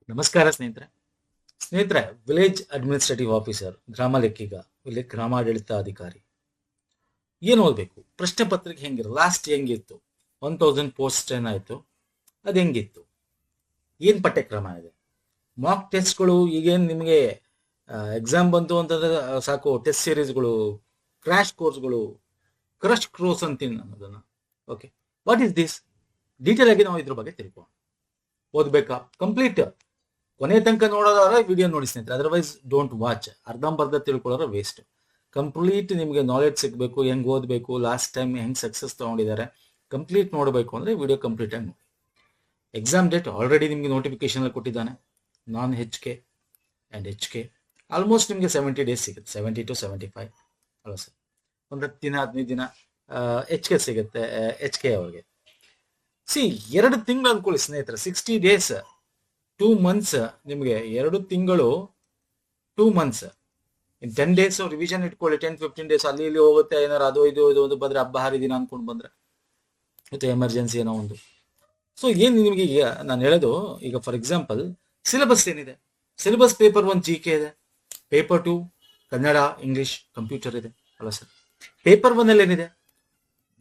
ನಮಸ್ಕಾರ ಸ್ನೇಹಿತರೆ village administrative officer, ಗ್ರಾಮ ಲೆಕ್ಕಿಗ, ಗ್ರಾಮಾಡಳಿತ ಅಧಿಕಾರಿ ಏನು ಓದಬೇಕು? ಪ್ರಶ್ನೆ ಪತ್ರಿಕೆ ಹೆಂಗಿರೋ ಲಾಸ್ಟ್ ಹೆಂಗಿತ್ತು? 1000 ಪೋಸ್ಟ್ ಏನಾಯ್ತು, ಅದು ಹೆಂಗಿತ್ತು? ಏನ್ ಪಠ್ಯಕ್ರಮ ಇದೆ? ಮಾಕ್ ಟೆಸ್ಟ್ಗಳು ಈಗೇನು ನಿಮಗೆ ಎಕ್ಸಾಮ್ ಬಂತು ಅಂತಂದ್ರೆ ಸಾಕು, ಟೆಸ್ಟ್ ಸೀರೀಸ್ಗಳು, ಕ್ರ್ಯಾಶ್ ಕೋರ್ಸ್ಗಳು, ಕ್ರಶ್ ಕೋರ್ಸ್ ಅಂತೀನಿ ನಾನು ಅದನ್ನ. Okay, what is this? Detail ಆಗಿ ನಾವು ಇದ್ರ ಬಗ್ಗೆ ತಿಳ್ಕೊಂಡು ಓದ್ಬೇಕಾ? ಕಂಪ್ಲೀಟ್ ಕೊನೆ ತನಕ ನೋಡೋದಾದ್ರೆ ವಿಡಿಯೋ ನೋಡಿ ಸ್ನೇಹಿತರೆ, ಅದರ್ವೈಸ್ ಡೋಂಟ್ ವಾಚ್. ಅರ್ಧಂಬರ್ಧ ತಿಳ್ಕೊಳ್ಳೋರು ವೇಸ್ಟ್. ಕಂಪ್ಲೀಟ್ ನಿಮಗೆ ನಾಲೆಡ್ಜ್ ಸಿಗಬೇಕು, ಹೆಂಗ್ ಓದಬೇಕು, ಲಾಸ್ಟ್ ಟೈಮ್ ಹೆಂಗ್ ಸಕ್ಸಸ್ ತಗೊಂಡಿದ್ದಾರೆ, ಕಂಪ್ಲೀಟ್ ನೋಡಬೇಕು ಅಂದ್ರೆ ವಿಡಿಯೋ ಕಂಪ್ಲೀಟ್ ಆಗಿ ನೋಡಿ. ಎಕ್ಸಾಮ್ ಡೇಟ್ ಆಲ್ರೆಡಿ ನಿಮಗೆ ನೋಟಿಫಿಕೇಶನ್ ಅಲ್ಲಿ ಕೊಟ್ಟಿದ್ದಾನೆ. ನಾನ್ HK ಆ್ಯಂಡ್ HK ಆಲ್ಮೋಸ್ಟ್ ನಿಮಗೆ 70 ಡೇಸ್ ಸಿಗುತ್ತೆ, 70 to 75 ಅಲ್ಲ ಸರ್, ಒಂದು 10 ದಿನ 15 ದಿನ HK ಸಿಗುತ್ತೆ. HK ಅವ್ರಿಗೆ 2 ತಿಂಗಳು ಅನ್ಕೊಳ್ಳಿ ಸ್ನೇಹಿತರೆ, 60 ಡೇಸ್, 2 months. ನಿಮಗೆ 2 ತಿಂಗಳು 2 months. ಇನ್ 10 days ರಿವಿಷನ್ ಇಟ್ಕೊಳ್ಳಿ, 10-15 ಡೇಸ್ ಅಲ್ಲಿ ಇಲ್ಲಿ ಹೋಗುತ್ತೆ. ಏನಾರು ಅದು ಇದು ಒಂದು ಬಂದ್ರೆ ಹಬ್ಬ ಹರಿದಿನ ಅನ್ಕೊಂಡು ಬಂದ್ರೆ, ಮತ್ತೆ ಎಮರ್ಜೆನ್ಸಿ ಏನೋ ಒಂದು. ಸೊ ಏನ್ ನಿಮಗೆ ಈಗ ನಾನು ಹೇಳೋದು, ಈಗ ಫಾರ್ ಎಕ್ಸಾಂಪಲ್ ಸಿಲೆಬಸ್ ಏನಿದೆ? ಸಿಲೆಬಸ್ ಪೇಪರ್ 1 GK ಇದೆ, ಪೇಪರ್ 2 ಕನ್ನಡ, ಇಂಗ್ಲಿಷ್, ಕಂಪ್ಯೂಟರ್ ಇದೆ ಅಲ್ಲ ಸರ್. ಪೇಪರ್ 1 ಅಲ್ಲಿ ಏನಿದೆ?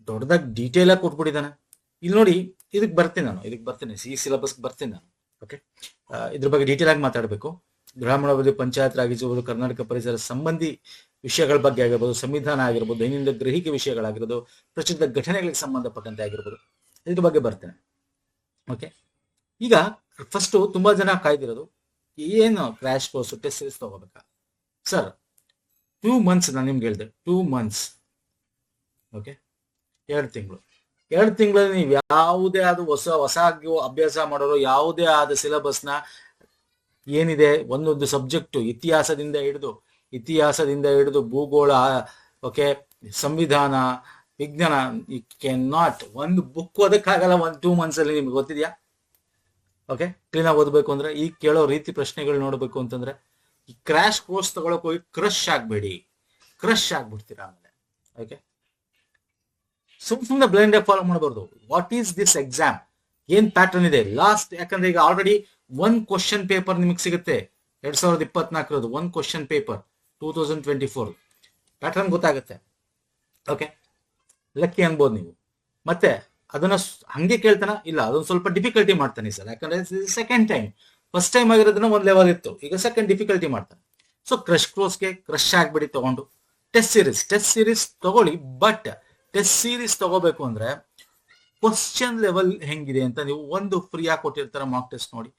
ದೊಡ್ಡದಾಗಿ ಡೀಟೇಲ್ ಆಗಿ ಕೊಟ್ಬಿಟ್ಟಿದ್ದಾನೆ. ಇಲ್ಲಿ ನೋಡಿ, ಇದಕ್ಕೆ ಬರ್ತೀನಿ, ಈ ಸಿಲೆಬಸ್ ಬರ್ತೀನಿ ನಾನು. ಓಕೆ, ಇದ್ರ ಬಗ್ಗೆ ಡೀಟೇಲ್ ಆಗಿ ಮಾತಾಡಬೇಕು. ಗ್ರಾಮೀಣಾಭಿವೃದ್ಧಿ, ಪಂಚಾಯತ್ ರಾಜ್ ಇರ್ಬೋದು, ಕರ್ನಾಟಕ ಪರಿಸರ ಸಂಬಂಧಿ ವಿಷಯಗಳ ಬಗ್ಗೆ ಆಗಿರ್ಬೋದು, ಸಂವಿಧಾನ ಆಗಿರ್ಬೋದು, ದೈನಂದಿನ ಗ್ರಹಿಕೆ ವಿಷಯಗಳಾಗಿರ್ಬೋದು, ಪ್ರಚಲಿತ ಘಟನೆಗಳಿಗೆ ಸಂಬಂಧಪಟ್ಟಂತೆ ಆಗಿರ್ಬೋದು, ಇದ್ರ ಬಗ್ಗೆ ಬರ್ತೇನೆ. ಓಕೆ, ಈಗ ಫಸ್ಟ್ ತುಂಬಾ ಜನ ಕಾಯ್ದಿರೋದು ಏನು ಕ್ರ್ಯಾಶ್ ಕೋರ್ಸ್ ಟೆಸ್ಟ್ ಸೀರೀಸ್ ತಗೋಬೇಕಾ ಸರ್? 2 months ನಾನು ನಿಮ್ಗೆ ಹೇಳಿದೆ, 2 months. ಓಕೆ, 2 ತಿಂಗಳು. 2 ತಿಂಗಳಲ್ಲಿ ನೀವು ಯಾವುದೇ ಆದ ಹೊಸ ಅಭ್ಯಾಸ ಮಾಡೋರು, ಯಾವುದೇ ಆದ ಸಿಲೆಬಸ್ನ ಏನಿದೆ, ಒಂದೊಂದು ಸಬ್ಜೆಕ್ಟು, ಇತಿಹಾಸದಿಂದ ಹಿಡಿದು ಭೂಗೋಳ, ಓಕೆ, ಸಂವಿಧಾನ, ವಿಜ್ಞಾನ, ಯು ಕ್ಯಾನ್ ನಾಟ್ ಒಂದು ಬುಕ್ ಓದಕ್ಕಾಗಲ್ಲ 2 months ಅಲ್ಲಿ. ನಿಮ್ಗೆ ಗೊತ್ತಿದ್ಯಾ? ಓಕೆ, ಕ್ಲೀನ್ ಆಗಿ ಓದಬೇಕು ಅಂದ್ರೆ, ಈ ಕೇಳೋ ರೀತಿ ಪ್ರಶ್ನೆಗಳು ನೋಡಬೇಕು ಅಂತಂದ್ರೆ, ಈ ಕ್ರ್ಯಾಶ್ ಕೋರ್ಸ್ ತಗೊಳಕ್ ಹೋಗಿ ಕ್ರಶ್ ಆಗ್ಬಿಡ್ತೀರಾ ಆಮೇಲೆ. ಓಕೆ, ಸುಮ್ಮನೆ ಬ್ಲೈಂಡ್ ಆಗಿ ಫಾಲೋ ಮಾಡಬಾರ್ದು. ವಾಟ್ ಈಸ್ ದಿಸ್ ಎಕ್ಸಾಮ್, ಏನ್ ಪ್ಯಾಟರ್ನ್ ಇದೆ ಲಾಸ್ಟ್? ಯಾಕಂದ್ರೆ ಈಗ ಆಲ್ರೆಡಿ 1 ಕ್ವಶನ್ ಪೇಪರ್ ನಿಮಗೆ ಸಿಗುತ್ತೆ 2024 1 ಕ್ವಶನ್ ಪೇಪರ್ 2024 ಪ್ಯಾಟರ್ನ್ ಗೊತ್ತಾಗುತ್ತೆ. ಓಕೆ, ಲಕ್ಕಿ ಅನ್ಬೋದು ನೀವು. ಮತ್ತೆ ಅದನ್ನ ಹಂಗೆ ಕೇಳ್ತಾನ ಇಲ್ಲ, ಅದೊಂದು ಸ್ವಲ್ಪ ಡಿಫಿಕಲ್ಟಿ ಮಾಡ್ತಾನೆ ಸರ್, ಯಾಕಂದ್ರೆ ಸೆಕೆಂಡ್ ಟೈಮ್. ಫಸ್ಟ್ ಟೈಮ್ ಆಗಿರೋದನ್ನ 1 ಲೆವೆಲ್ ಇತ್ತು, ಈಗ ಸೆಕೆಂಡ್ ಡಿಫಿಕಲ್ಟಿ ಮಾಡ್ತಾನೆ. ಸೊ ಕ್ರಶ್ ಕೋರ್ಸ್ಗೆ ಕ್ರಶ್ ಆಗ್ಬಿಡಿ ತಗೊಂಡು ಟೆಸ್ಟ್ ಸೀರೀಸ್ ತಗೊಳ್ಳಿ. ಬಟ್ ಟೆಸ್ಟ್ ಸೀರೀಸ್ ತಗೋಬೇಕು ಅಂದ್ರೆ ಕ್ವಶನ್ ಲೆವೆಲ್ ಹೆಂಗಿದೆ ಅಂತ ನೀವು ಒಂದು ಫ್ರೀ ಆಗಿ ಕೊಟ್ಟಿರ್ತಾರೆ ಮಾಕ್ ಟೆಸ್ಟ್ ನೋಡಿ.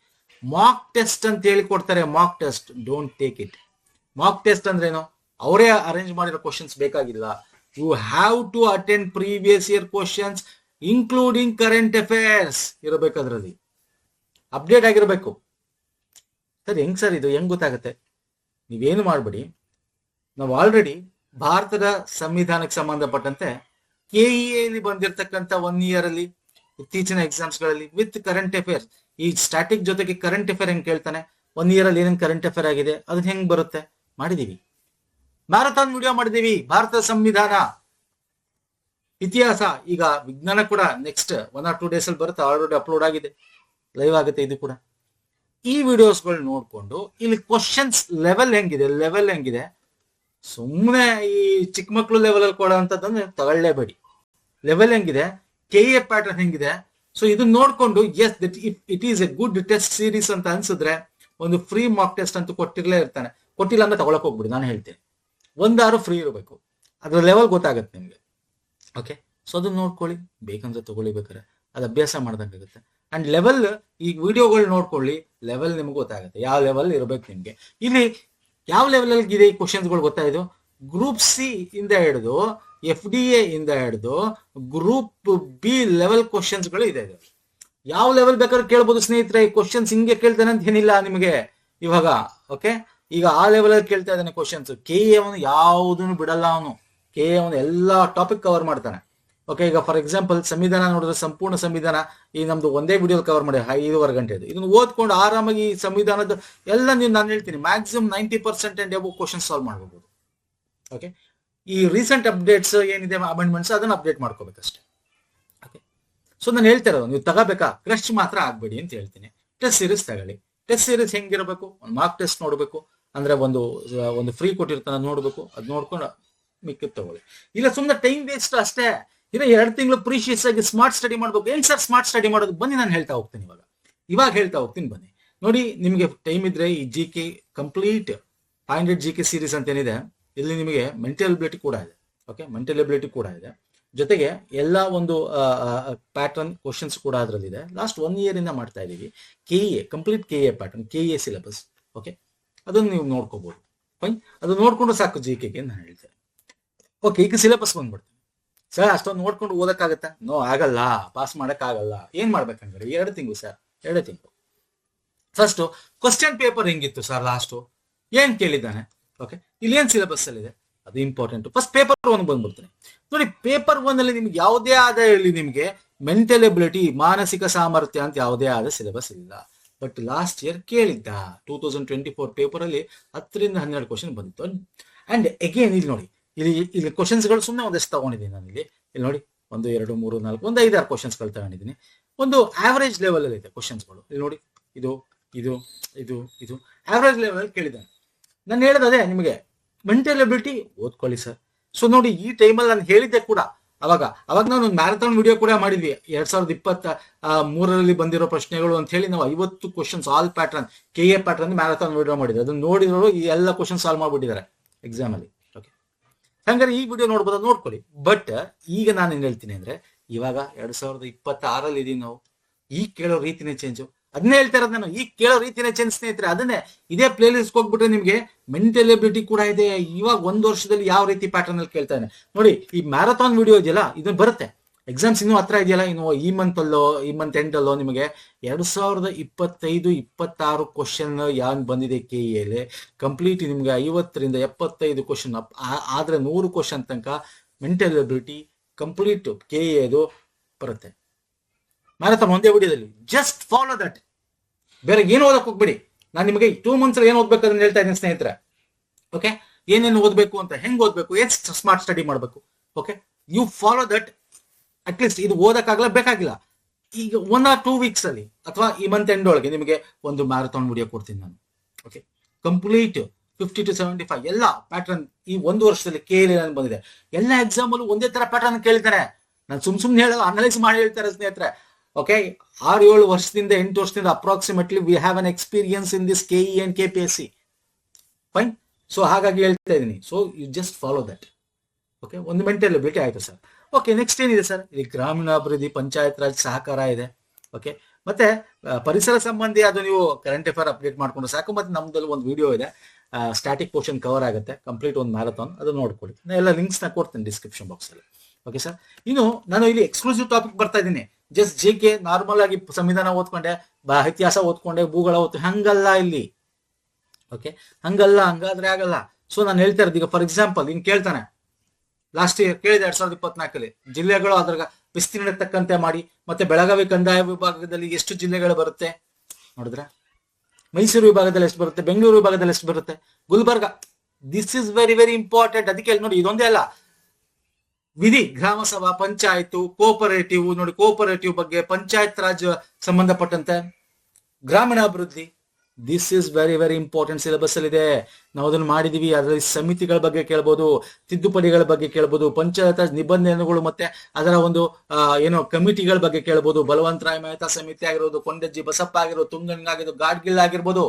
ಮಾಕ್ ಟೆಸ್ಟ್ ಅಂತ ಹೇಳಿ ಕೊಡ್ತಾರೆ, mock test, don't take it. Mock test ಅಂದ್ರೆ ಏನು? ಅವರೇ ಅರೇಂಜ್ ಮಾಡಿರೋ ಕ್ವಶನ್ಸ್ ಬೇಕಾಗಿಲ್ಲ. You have to attend previous year questions including current affairs ಇರಬೇಕು, ಅದರಲ್ಲಿ ಅಪ್ಡೇಟ್ ಆಗಿರ್ಬೇಕು. ಸರ್ ಹೆಂಗ್ ಸರ್ ಇದು ಹೆಂಗ್ ಗೊತ್ತಾಗುತ್ತೆ? ನೀವೇನು ಮಾಡ್ಬೇಡಿ, ನಾವು ಆಲ್ರೆಡಿ ಭಾರತದ ಸಂವಿಧಾನಕ್ಕೆ ಸಂಬಂಧಪಟ್ಟಂತೆ KEA ಬಂದಿರತಕ್ಕಂತ 1 year ಅಲ್ಲಿ ಇತ್ತೀಚಿನ ಎಕ್ಸಾಮ್ಸ್ ಗಳಲ್ಲಿ ವಿತ್ ಕರೆಂಟ್ ಅಫೇರ್ಸ್, ಈ ಸ್ಟಾಟಿಕ್ ಜೊತೆಗೆ ಕರೆಂಟ್ ಅಫೇರ್ ಹೆಂಗ್ ಕೇಳ್ತಾನೆ, 1 year ಅಲ್ಲಿ ಏನೇನು ಕರೆಂಟ್ ಅಫೇರ್ ಆಗಿದೆ ಅದನ್ನ ಹೆಂಗ್ ಬರುತ್ತೆ ಮಾಡಿದೀವಿ. ಮ್ಯಾರಥಾನ್ ವಿಡಿಯೋ ಮಾಡಿದೀವಿ, ಭಾರತದ ಸಂವಿಧಾನ, ಇತಿಹಾಸ. ಈಗ ವಿಜ್ಞಾನ ಕೂಡ ನೆಕ್ಸ್ಟ್ 1 or 2 days ಅಲ್ಲಿ ಬರುತ್ತೆ, ಆಲ್ರೆಡಿ ಅಪ್ಲೋಡ್ ಆಗಿದೆ, ಲೈವ್ ಆಗುತ್ತೆ ಇದು ಕೂಡ. ಈ ವಿಡಿಯೋಸ್ಗಳು ನೋಡ್ಕೊಂಡು ಇಲ್ಲಿ ಕ್ವಶನ್ಸ್ ಲೆವೆಲ್ ಹೆಂಗಿದೆ, ಸುಮ್ಮನೆ ಈ ಚಿಕ್ಕ ಮಕ್ಳು ಲೆವೆಲ್ ಅಲ್ಲಿ ಕೊಡೋ ಅಂತದನ್ನ ತಗೊಳ್ಳೇಬೇಡಿ. ಲೆವೆಲ್ ಹೆಂಗಿದೆ, KEA ಪ್ಯಾಟರ್ನ್ ಹೆಂಗಿದೆ, ಸೊ ಇದನ್ನ ನೋಡ್ಕೊಂಡು yes that it is A good test series ಅಂತ ಅನ್ಸಿದ್ರೆ ಒಂದು ಫ್ರೀ ಮಾಕ್ ಟೆಸ್ಟ್ ಅಂತೂ ಕೊಟ್ಟಿಲ್ಲ ಅಂದ್ರೆ ತಗೊಳಕ್ ಹೋಗ್ಬಿಡಿ. ನಾನು ಹೇಳ್ತೇನೆ, 1 hour ಫ್ರೀ ಇರಬೇಕು, ಅದ್ರ ಲೆವೆಲ್ ಗೊತ್ತಾಗತ್ತೆ ನಿಮ್ಗೆ. ಓಕೆ, ಸೊ ಅದನ್ನ ನೋಡ್ಕೊಳ್ಳಿ, ಬೇಕಂದ್ರೆ ತಗೊಳ್ಳಿ, ಬೇಕಾರೆ ಅದು ಅಭ್ಯಾಸ ಮಾಡ್ದಂಗಾಗುತ್ತೆ. ಅಂಡ್ ಲೆವೆಲ್, ಈ ವಿಡಿಯೋಗಳು ನೋಡ್ಕೊಳ್ಳಿ, ಲೆವೆಲ್ ನಿಮ್ಗೆ ಗೊತ್ತಾಗುತ್ತೆ ಯಾವ ಲೆವೆಲ್ ಇರ್ಬೇಕು ನಿಮ್ಗೆ. ಇಲ್ಲಿ ಯಾವ ಲೆವೆಲ್ ಅಲ್ಲಿ ಇದೆ ಈ ಕ್ವಶನ್ಸ್ಗಳು ಗೊತ್ತಾಯ್ತು? ಗ್ರೂಪ್ C ಇಂದ ಹಿಡಿದು FDA ಇಂದ ಹಿಡಿದು ಗ್ರೂಪ್ B ಲೆವೆಲ್ ಕ್ವಶನ್ಸ್ ಗಳು ಇದೆ. ಯಾವ ಲೆವೆಲ್ ಬೇಕಾದ್ರೂ ಕೇಳ್ಬೋದು ಸ್ನೇಹಿತರೆ. ಈ ಕ್ವಶನ್ಸ್ ಹಿಂಗೆ ಕೇಳ್ತಾನೆ ಅಂತ ಏನಿಲ್ಲ ನಿಮಗೆ ಇವಾಗ. ಓಕೆ, ಈಗ ಆ ಲೆವೆಲ್ ಅಲ್ಲಿ ಕೇಳ್ತಾ ಇದ್ದಾನೆ ಕ್ವಶನ್ಸ್. KEA ಅವನು ಯಾವುದನ್ನು ಬಿಡಲ್ಲ, KEA ಅವನು ಎಲ್ಲಾ ಟಾಪಿಕ್ ಕವರ್ ಮಾಡ್ತಾನೆ. ಓಕೆ, ಈಗ ಫಾರ್ ಎಕ್ಸಾಂಪಲ್ ಸಂವಿಧಾನ ನೋಡಿದ್ರೆ ಸಂಪೂರ್ಣ ಸಂವಿಧಾನ ಈ ನಮ್ದು ಒಂದೇ ವಿಡಿಯೋ ಕವರ್ ಮಾಡಿ 5.5 ಗಂಟೆ. ಇದನ್ನು ಓದ್ಕೊಂಡು ಆರಾಮಾಗಿ ಸಂವಿಧಾನದ ಎಲ್ಲ ನಾನು ಹೇಳ್ತೀನಿ maximum 90% and above question solve ಮಾಡಬಹುದು. ಓಕೆ, ಈ ರೀಸೆಂಟ್ ಅಪ್ಡೇಟ್ಸ್ ಏನಿದೆ ಅಮೆಂಡ್ಮೆಂಟ್ಸ್ ಅದನ್ನ ಅಪ್ಡೇಟ್ ಮಾಡ್ಕೋಬೇಕಷ್ಟೇ. ಓಕೆ, ಸೊ ನಾನು ಹೇಳ್ತಾ ಇರೋದು, ನೀವು ತಗೋಬೇಕಾ ಕ್ರಶ್ ಮಾತ್ರ ಆಗ್ಬೇಡಿ ಅಂತ ಹೇಳ್ತೀನಿ. ಟೆಸ್ಟ್ ಸೀರೀಸ್ ತಗೊಳ್ಳಿ. ಟೆಸ್ಟ್ ಸೀರೀಸ್ ಹೆಂಗಿರಬೇಕು, ಒಂದು ಮಾರ್ಕ್ ಟೆಸ್ಟ್ ನೋಡಬೇಕು, ಅಂದ್ರೆ ಒಂದು ಫ್ರೀ ಕೊಟ್ಟಿರ್ತಾನೆ ನೋಡ್ಬೇಕು, ಅದು ನೋಡ್ಕೊಂಡು ಮಿಕ್ಕಿದ್ ತಗೊಳ್ಳಿ. ಇಲ್ಲ ಸುಮ್ಮನೆ ಟೈಮ್ ವೇಸ್ಟ್ ಅಷ್ಟೇ, ಇನ್ನು 2 ತಿಂಗಳು ಪ್ರೀಶಿಯಸ್ ಆಗಿ ಸ್ಮಾರ್ಟ್ ಸ್ಟಡಿ ಮಾಡ್ಬೇಕು. ಏನ್ ಸರ್ ಸ್ಮಾರ್ಟ್ ಸ್ಟಡಿ ಮಾಡೋದು, ಬನ್ನಿ ನಾನು ಹೇಳ್ತಾ ಹೋಗ್ತೀನಿ. ಇವಾಗ ಹೇಳ್ತಾ ಹೋಗ್ತೀನಿ ಬನ್ನಿ. ನೋಡಿ, ನಿಮಗೆ ಟೈಮ್ ಇದ್ರೆ ಈ GK ಕಂಪ್ಲೀಟ್ 500 GK ಸೀರೀಸ್ ಅಂತ ಏನಿದೆ, ಇಲ್ಲಿ ನಿಮಗೆ ಮೆಂಟಲ್ ಎಬಿಲಿಟಿ ಕೂಡ ಇದೆ. ಓಕೆ, ಮೆಂಟಲ್ ಎಬಿಲಿಟಿ ಕೂಡ ಇದೆ, ಜೊತೆಗೆ ಎಲ್ಲ ಒಂದು ಪ್ಯಾಟರ್ನ್ ಕ್ವಶನ್ಸ್ ಕೂಡ ಅದರಲ್ಲಿದೆ. ಲಾಸ್ಟ್ 1 year ಇಂದ ಮಾಡ್ತಾ ಇದೀವಿ. KA complete KA pattern, KA syllabus. Okay, ಅದನ್ನು ನೀವು ನೋಡ್ಕೋಬಹುದು. ಫೈನ್, ಅದು ನೋಡ್ಕೊಂಡು ಸಾಕು GKಗೆ ನಾನು ಹೇಳ್ತೇನೆ. ಓಕೆ, ಈಗ ಸಿಲೆಬಸ್ ಬಂದ್ಬಿಡ್ತೀನಿ. ಸರ್ ಅಷ್ಟೊಂದು ನೋಡ್ಕೊಂಡು ಓದಕ್ಕಾಗತ್ತಾ? ನೋ, ಆಗಲ್ಲ, ಪಾಸ್ ಮಾಡಕ್ಕಾಗಲ್ಲ. ಏನ್ ಮಾಡ್ಬೇಕಂದ್ರೆ 2 ತಿಂಗಳು ಸರ್, 2 ತಿಂಗಳು. ಫಸ್ಟ್ ಕ್ವಶನ್ ಪೇಪರ್ ಹೆಂಗಿತ್ತು ಸರ್, ಲಾಸ್ಟು ಏನ್ ಕೇಳಿದ್ದಾನೆ. ಓಕೆ, ಇಲ್ಲಿ ಏನ್ ಸಿಲೆಬಸ್ ಅಲ್ಲಿ ಇದೆ ಅದು ಇಂಪಾರ್ಟೆಂಟ್. ಫಸ್ಟ್ ಪೇಪರ್ 1 ಬಂದ್ಬಿಡ್ತೀನಿ. ನೋಡಿ, ಪೇಪರ್ 1 ಅಲ್ಲಿ ನಿಮ್ಗೆ ಯಾವುದೇ ಆದ ಹೇಳಿ ನಿಮ್ಗೆ ಮೆಂಟಲ್ ಎಬಿಲಿಟಿ, ಮಾನಸಿಕ ಸಾಮರ್ಥ್ಯ ಅಂತ ಯಾವುದೇ ಆದ ಸಿಲೆಬಸ್ ಇಲ್ಲ. ಬಟ್ ಲಾಸ್ಟ್ ಇಯರ್ ಕೇಳಿದ್ದ 2024 ಪೇಪರ್ ಅಲ್ಲಿ 10 ರಿಂದ 12 ಕ್ವಶನ್ ಬಂದಿತ್ತು. ಅಂಡ್ ಅಗೇನ್ ಇಲ್ಲಿ ನೋಡಿ, ಇಲ್ಲಿ ಕ್ವಶನ್ಸ್ಗಳು ಸುಮ್ಮನೆ ಒಂದಷ್ಟು ತಗೊಂಡಿದ್ದೀನಿ ನಾನು. ಇಲ್ಲಿ ನೋಡಿ 1 2 3 4 ಒಂದು 5-6 ಕ್ವಶನ್ಸ್ಗಳು ತಗೊಂಡಿದ್ದೀನಿ. ಒಂದು ಆವರೇಜ್ ಲೆವೆಲ್ ಅಲ್ಲಿ ಇದೆ ಕ್ವಶನ್ಸ್ಗಳು. ಇಲ್ಲಿ ನೋಡಿ, ಇದು ಇದು ಇದು ಇದು ಆವರೇಜ್ ಲೆವೆಲ್ ಕೇಳಿದ್ದಾನೆ. ನಾನು ಹೇಳೋದು ಅದೇ ನಿಮಗೆ, ಮೆಂಟಲ್ ಎಬಿಲಿಟಿ ಓದ್ಕೊಳ್ಳಿ ಸರ್. ಸೊ ನೋಡಿ, ಈ ಟೈಮಲ್ಲಿ ನಾನು ಹೇಳಿದ್ದೆ ಕೂಡ ಅವಾಗ ನಾನು ಒಂದು ಮ್ಯಾರಥಾನ್ ವಿಡಿಯೋ ಕೂಡ ಮಾಡಿದ್ವಿ. 2023 ಬಂದಿರೋ ಪ್ರಶ್ನೆಗಳು ಅಂತ ಹೇಳಿ ನಾವು 50 questions all pattern KA pattern marathon video ಮಾಡಿದ್ವಿ. ಅದನ್ನ ನೋಡಿರೋರು ಈ ಎಲ್ಲ ಕ್ವಶನ್ ಸಾಲ್ವ್ ಮಾಡ್ಬಿಟ್ಟಿದ್ದಾರೆ ಎಕ್ಸಾಮ್ ಅಲ್ಲಿ. ಓಕೆ, ಹಂಗಾರೆ ಈ ವಿಡಿಯೋ ನೋಡ್ಬೋದು, ನೋಡ್ಕೊಳ್ಳಿ. ಬಟ್ ಈಗ ನಾನು ಏನ್ ಹೇಳ್ತೀನಿ ಅಂದ್ರೆ, ಇವಾಗ 2026 ಇದೀವಿ ನಾವು. ಈಗ ಕೇಳೋ ರೀತಿನೇ ಚೇಂಜು. ಅದನ್ನೇ ಹೇಳ್ತಾ ಇರೋದು ನಾನು, ಈಗ ಕೇಳೋ ರೀತಿನೇ ಚೇಂಜ್ ಸ್ನೇಹಿತರೆ. ಅದನ್ನೇ ಇದೇ ಪ್ಲೇ ಲಿಸ್ಟ್ ಹೋಗ್ಬಿಟ್ರೆ ನಿಮ್ಗೆ ಮೆಂಟಲ್ ಎಬಿಲಿಟಿ ಕೂಡ ಇದೆ. ಇವಾಗ 1 ವರ್ಷದಲ್ಲಿ ಯಾವ ರೀತಿ ಪ್ಯಾಟರ್ನ್ ಅಲ್ಲಿ ಕೇಳ್ತಾನೆ ನೋಡಿ. ಈ ಮ್ಯಾರಥಾನ್ ವಿಡಿಯೋ ಇದೆಯಲ್ಲ, ಇದು ಬರುತ್ತೆ. ಎಕ್ಸಾಮ್ಸ್ ಇನ್ನೂ ಹತ್ರ ಇದೆಯಲ್ಲ, ಇನ್ನು ಈ ಮಂತ್ ಎಂಡ್ ಅಲ್ಲೋ ನಿಮಗೆ 2025-26 ಕ್ವಶನ್ ಯಾನ್ ಬಂದಿದೆ KA ಕಂಪ್ಲೀಟ್. ನಿಮ್ಗೆ 50 ರಿಂದ 75 ಕ್ವಶನ್ ಆದ್ರೆ 100 ಕ್ವಶನ್ ತನಕ ಮೆಂಟಲ್ ಎಬಿಲಿಟಿ ಕಂಪ್ಲೀಟ್ KA ಬರುತ್ತೆ. ಮ್ಯಾರಥಾನ್ ಒಂದೇ ವಿಡಿಯೋದಲ್ಲಿ. ಜಸ್ಟ್ ಫಾಲೋ ದಟ್, ಬೇರೆ ಏನು ಓದಕ್ ಹೋಗ್ಬಿಡಿ. ನಾನು ನಿಮಗೆ 2 months ಏನ್ ಓದ್ಬೇಕು ಅದನ್ನ ಹೇಳ್ತಾ ಇದ್ದೀನಿ ಸ್ನೇಹಿತರೆ. ಓಕೆ, ಏನೇನು ಓದ್ಬೇಕು ಅಂತ, ಹೆಂಗ್ ಓದ್ಬೇಕು, ಏನ್ ಸ್ಮಾರ್ಟ್ ಸ್ಟಡಿ ಮಾಡ್ಬೇಕು. Okay, you follow that. At least ಇದು ಓದಕ್ಕಾಗಲ್ಲ, ಬೇಕಾಗಿಲ್ಲ. ಈಗ 1 or 2 weeks ಅಲ್ಲಿ ಅಥವಾ ಈ ಮಂತ್ ಎಂಡ್ ಒಳಗೆ ನಿಮಗೆ ಒಂದು ಮ್ಯಾರಥಾನ್ ವಿಡಿಯೋ ಕೊಡ್ತೀನಿ ನಾನು. ಓಕೆ, ಕಂಪ್ಲೀಟ್ 50 to 75 ಎಲ್ಲ ಪ್ಯಾಟರ್ನ್ ಈ 1 ವರ್ಷದಲ್ಲಿ KA ಬಂದಿದೆ. ಎಲ್ಲ ಎಕ್ಸಾಮ್ ಅಲ್ಲೂ ಒಂದೇ ತರ ಪ್ಯಾಟರ್ನ್ ಕೇಳ್ತಾರೆ. ನಾನು ಸುಮ್ನೆ ಹೇಳಲ್ಲ, ಅನಲೈಸ್ ಮಾಡಿ ಹೇಳ್ತಾರೆ ಸ್ನೇಹಿತರೆ. ಓಕೆ, 6-7 ವರ್ಷದಿಂದ 8 ವರ್ಷದಿಂದ approximately we have an experience in this KE and KPSC. Fine, so ಹಾಗಾಗಿ ಹೇಳ್ತಾ ಇದ್ದೀನಿ. So you just follow that. Okay, ಒಂದು ಮೆಂಟಲ್ ಎಬಿಲಿಟಿ ಆಯ್ತು ಸರ್. ಓಕೆ, ನೆಕ್ಸ್ಟ್ ಏನಿದೆ ಸರ್, ಇಲ್ಲಿ ಗ್ರಾಮೀಣಾಭಿವೃದ್ಧಿ, ಪಂಚಾಯತ್ ರಾಜ್, ಸಹಕಾರ ಇದೆ. ಓಕೆ, ಮತ್ತೆ ಪರಿಸರ ಸಂಬಂಧಿ ಅದು ನೀವು ಕರೆಂಟ್ ಅಫೇರ್ ಅಪ್ಡೇಟ್ ಮಾಡ್ಕೊಂಡು ಸಾಕು. ಮತ್ತೆ ನಮ್ದಲ್ಲಿ ಒಂದು ವಿಡಿಯೋ ಇದೆ, ಸ್ಟ್ಯಾಟಿಕ್ ಪೋರ್ಷನ್ ಕವರ್ ಆಗುತ್ತೆ ಕಂಪ್ಲೀಟ್ ಒಂದು ಮ್ಯಾರಥಾನ್, ಅದು ನೋಡ್ಕೊಳ್ಳಿ. ನಾನು ಎಲ್ಲ ಲಿಂಕ್ಸ್ ನ ಕೊಡ್ತೀನಿ ಡಿಸ್ಕ್ರಿಪ್ಷನ್ ಬಾಕ್ಸ್ ಅಲ್ಲಿ. ಓಕೆ ಸರ್, ಇನ್ನು ನಾನು ಇಲ್ಲಿ ಎಕ್ಸ್ಕ್ಲೂಸಿವ್ ಟಾಪಿಕ್ ಬರ್ತಾ ಇದ್ದೀನಿ. ಜಸ್ಟ್ GK ನಾರ್ಮಲ್ ಆಗಿ ಸಂವಿಧಾನ ಓದ್ಕೊಂಡೆ, ಇತಿಹಾಸ ಓದ್ಕೊಂಡೆ, ಭೂಗೋಳ ಹಂಗಲ್ಲ ಇಲ್ಲಿ. ಓಕೆ, ಹಂಗಲ್ಲ, ಹಂಗಾದ್ರೆ ಆಗಲ್ಲ. ಸೊ ನಾನು ಹೇಳ್ತಾ ಇರೋದು, ಈಗ ಫಾರ್ ಎಕ್ಸಾಂಪಲ್ ಹಿಂಗ್ ಕೇಳ್ತಾನೆ, ಲಾಸ್ಟ್ ಇಯರ್ ಕೇಳಿದೆ 2024 ಜಿಲ್ಲೆಗಳು ಅದ್ರ ವಿಸ್ತೀರ್ಣಕ್ಕೆ ತಕ್ಕಂತೆ ಮಾಡಿ. ಮತ್ತೆ ಬೆಳಗಾವಿ ಕಂದಾಯ ವಿಭಾಗದಲ್ಲಿ ಎಷ್ಟು ಜಿಲ್ಲೆಗಳು ಬರುತ್ತೆ ನೋಡಿದ್ರೆ, ಮೈಸೂರು ವಿಭಾಗದಲ್ಲಿ ಎಷ್ಟು ಬರುತ್ತೆ, ಬೆಂಗಳೂರು ವಿಭಾಗದಲ್ಲಿ ಎಷ್ಟು ಬರುತ್ತೆ, Gulbarga. This is very very important. ಅದಕ್ಕೆ ನೋಡಿ, ಇದೊಂದೇ ಅಲ್ಲ, ವಿಧಿ, ಗ್ರಾಮ ಸಭಾ, ಪಂಚಾಯತ್, ಕೋಪರೇಟಿವ್ ನೋಡಿ, ಕೋಪರೇಟಿವ್ ಬಗ್ಗೆ, ಪಂಚಾಯತ್ ರಾಜ್ ಸಂಬಂಧಪಟ್ಟಂತೆ, ಗ್ರಾಮೀಣಾಭಿವೃದ್ಧಿ. This is very very important. Syllabus ಅಲ್ಲಿ ಇದೆ, ನಾವು ಅದನ್ನು ಮಾಡಿದೀವಿ. ಅದರಲ್ಲಿ ಸಮಿತಿಗಳ ಬಗ್ಗೆ ಕೇಳ್ಬೋದು, ತಿದ್ದುಪಡಿಗಳ ಬಗ್ಗೆ ಕೇಳ್ಬೋದು, ಪಂಚಾಯತ್ ರಾಜ್ ನಿಬಂಧನೆಗಳು ಮತ್ತೆ ಅದರ ಒಂದು ಕಮಿಟಿಗಳ ಬಗ್ಗೆ ಕೇಳ್ಬೋದು. ಬಲವಂತರಾಯ ಮೆಹ್ತಾ ಸಮಿತಿ ಆಗಿರ್ಬೋದು, ಕೊಂಡಜ್ಜಿ ಬಸಪ್ಪ ಆಗಿರ್ಬೋದು, ತುಂಗಣ್ಣ ಆಗಿರ್ಬೋದು, ಗಾಡ್ಗಿಲ್ ಆಗಿರ್ಬೋದು,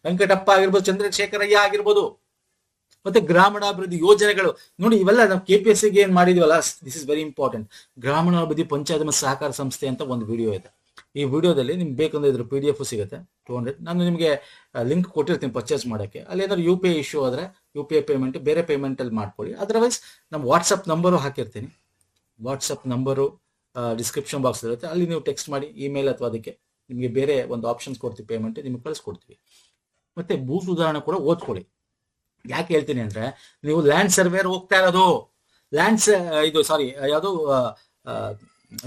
ವೆಂಕಟಪ್ಪ ಆಗಿರ್ಬೋದು, ಚಂದ್ರಶೇಖರಯ್ಯ ಆಗಿರ್ಬೋದು, ಮತ್ತೆ ಗ್ರಾಮೀಣಾಭಿವೃದ್ಧಿ ಯೋಜನೆಗಳು ನೋಡಿ. ಇವೆಲ್ಲ ನಾವು KPSCಗೆ ಏನ್ ಮಾಡಿದೀವಲ್ಲ, ದಿಸ್ ಇಸ್ ವೆರಿ ಇಂಪಾರ್ಟೆಂಟ್. ಗ್ರಾಮೀಣಾಭಿವೃದ್ಧಿ ಪಂಚಾಯತ್ ಮತ್ತು ಸಹಕಾರ ಸಂಸ್ಥೆ ಅಂತ ಒಂದು ವಿಡಿಯೋ ಇದೆ. ಈ ವಿಡಿಯೋದಲ್ಲಿ ನಿಮ್ಗೆ ಬೇಕಂದ್ರೆ ಇದ್ರ PDF ಸಿಗುತ್ತೆ 200. ನಾನು ನಿಮಗೆ ಲಿಂಕ್ ಕೊಟ್ಟಿರ್ತೀನಿ ಪರ್ಚೇಸ್ ಮಾಡೋಕ್ಕೆ. ಅಲ್ಲಿ ಏನಾದ್ರು UPI ಇಶ್ಯೂ ಆದ್ರೆ UPI ಪೇಮೆಂಟ್ ಬೇರೆ ಪೇಮೆಂಟ್ ಅಲ್ಲಿ ಮಾಡ್ಕೊಳ್ಳಿ. ಅದರ್ವೈಸ್ ನಮ್ಮ ವಾಟ್ಸಪ್ ನಂಬರು ಹಾಕಿರ್ತೀನಿ. ವಾಟ್ಸಪ್ ನಂಬರು ಡಿಸ್ಕ್ರಿಪ್ಷನ್ ಬಾಕ್ಸ್ ಇರುತ್ತೆ, ಅಲ್ಲಿ ನೀವು ಟೆಕ್ಸ್ಟ್ ಮಾಡಿ, ಇಮೇಲ್ ಅಥವಾ ಅದಕ್ಕೆ ನಿಮಗೆ ಬೇರೆ ಒಂದು ಆಪ್ಷನ್ಸ್ ಕೊಡ್ತೀವಿ, ಪೇಮೆಂಟ್ ನಿಮ್ಗೆ ಕಳಿಸ್ಕೊಡ್ತೀವಿ. ಮತ್ತೆ ಭೂ ಸುಧಾರಣೆ ಕೂಡ ಓದ್ಕೊಳ್ಳಿ. ಯಾಕೆ ಹೇಳ್ತೀನಿ ಅಂದ್ರೆ, ನೀವು ಲ್ಯಾಂಡ್ ಸರ್ವೇರ್ ಹೋಗ್ತಾ ಇರೋದು, ಯಾವುದು